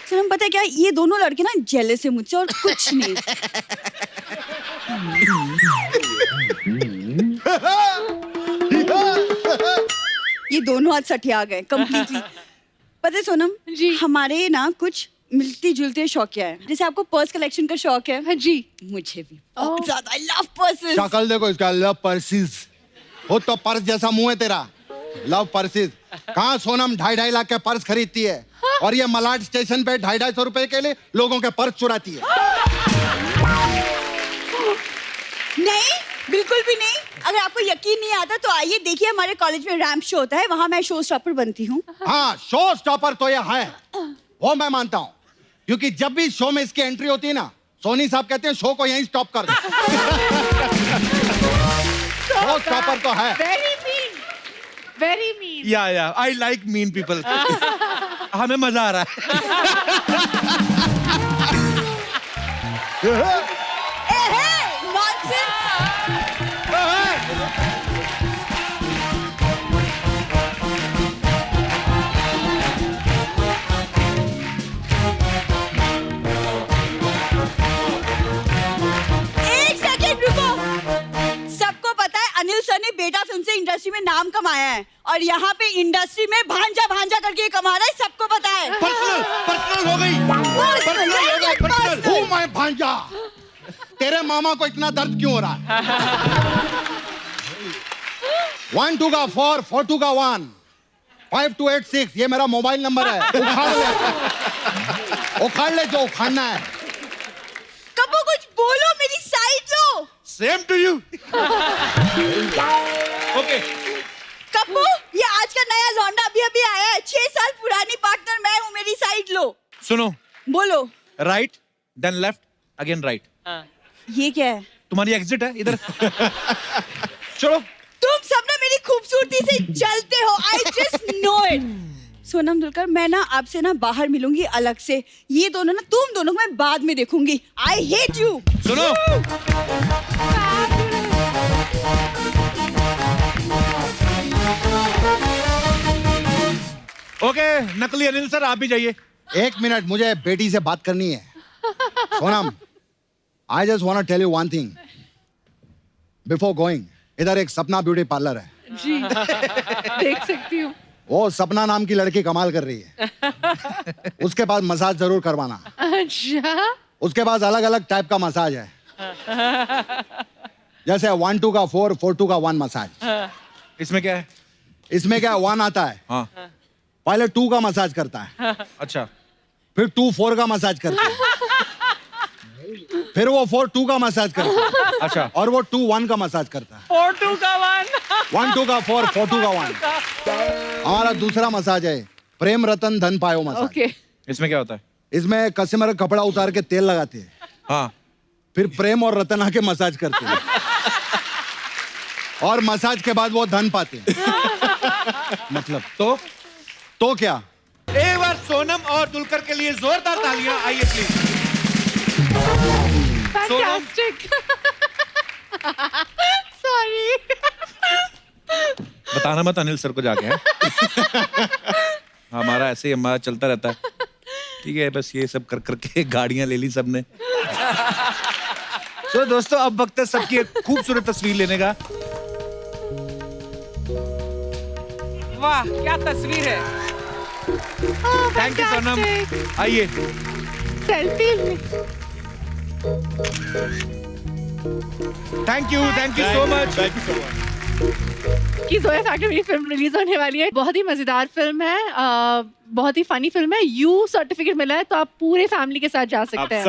सोनम पता है क्या, ये दोनों लड़के ना जेलस है मुझसे और कुछ नहीं। ये दोनों आज सठिया गए कंप्लीटली। पता है सोनम जी, हमारे ना कुछ मिलती जुलती शौकिया है। जैसे आपको पर्स कलेक्शन का शौक है। हाँ जी, मुझे भी बहुत ज्यादा। I love purses. शक्ल देखो इसका, लव पर्सेस। हो तो पर्स जैसा मुंह है तेरा, लव पर्सेस। कहाँ सोनम 2.5 लाख के पर्स खरीदती है और ये मलाड स्टेशन पे 250 रुपए के लिए लोगों के पर्स चुराती है। नहीं, बिल्कुल भी नहीं। अगर आपको यकीन नहीं आता तो आइए देखिए, हमारे कॉलेज में रैंप शो होता है, वहां मैं शो स्टॉपर बनती हूँ। हाँ, शो स्टॉपर तो ये है, वो मैं मानता हूँ, क्योंकि जब भी शो में इसकी एंट्री होती है ना, सोनी साहब कहते हैं शो को यहीं स्टॉप कर दे। शो स्टॉपर तो है। Very mean. या आई लाइक मीन पीपल। हमें मजा आ रहा है। एक सेकंड रुको। सबको पता है अनिल सर ने बेटा फिल्म से इंडस्ट्री में नाम कमाया है और यहाँ पे इंडस्ट्री में भांजा भांजा करके कमा रहा है, सबको पता है। पर्सनल हो गई। पर्सनल हूँ मैं भांजा। तेरे मामा को इतना दर्द क्यों हो रहा है? 1 2 का 4 4 2 का 1 5 2 8 6 ये मेरा मोबाइल नंबर है। उखाड़ ले जो उखाड़ना है। कबो कुछ बोलो, मेरी साइड लो। Same to you. Okay Kappu, ये आज का नया लौंडा अभी अभी आया है, 6 साल पुरानी पार्टनर मैं हूँ, मेरी साइड लो। सुनो, बोलो। Right then left again right. ये क्या है? तुम्हारी एग्जिट है इधर। चलो। तुम सब ना मेरी खूबसूरती से जलते हो। I just know it. Sonam Dulquer, मैं ना आपसे ना बाहर मिलूंगी अलग से। ये दोनों ना, तुम दोनों को मैं बाद में देखूंगी। I hate you. सुनो, ओके नकली अनिल सर आप भी जाइए। 1 मिनट, मुझे बेटी से बात करनी है। Sonam, I just want to tell you one thing before going. इधर एक सपना ब्यूटी पार्लर है जी। देख सकती हूँ। वो सपना नाम की लड़की कमाल कर रही है। उसके पास मसाज जरूर करवाना। अच्छा। उसके पास अलग अलग टाइप का मसाज है, जैसे 1 2 का 4 4 2 का 1 मसाज। इसमें क्या है? इसमें क्या 1 आता है, हाँ। पहले 2 का मसाज करता है, अच्छा, फिर 2 4 का मसाज करता है, फिर वो 4 2 का मसाज करता है, अच्छा, और वो 2 1 का मसाज करता है। 4 2 का 1 1 2 का 4 4 2 का 1। हमारा दूसरा मसाज है प्रेम रतन धन पायो मसाज। ओके। इसमें क्या होता है? इसमें कस्टमर कपड़ा उतार के तेल लगाते हैं, हाँ, फिर प्रेम और रतन आके मसाज करते हैं, और मसाज के बाद वो धन पाते हैं। मतलब तो क्या? एक बार सोनम और दुलकर के लिए जोरदार तालियां। आइए प्लीज। फैंटास्टिक। सॉरी। बताना मत अनिल सर को जाके। हैं? हमारा ऐसे ही हमारा चलता रहता है। ठीक है, बस ये सब कर करके गाड़ियां ले ली सबने। तो दोस्तों अब वक्त है सबकी एक खूबसूरत तस्वीर लेने का। वाह क्या तस्वीर है। Thank you Sonam. आइए selfie. Thank you so much. कि जोया फैक्टर मेरी फिल्म रिलीज होने वाली है। बहुत ही मजेदार फिल्म है, बहुत ही फनी फिल्म है। यू सर्टिफिकेट मिला है तो आप पूरे फैमिली के साथ जा सकते हैं।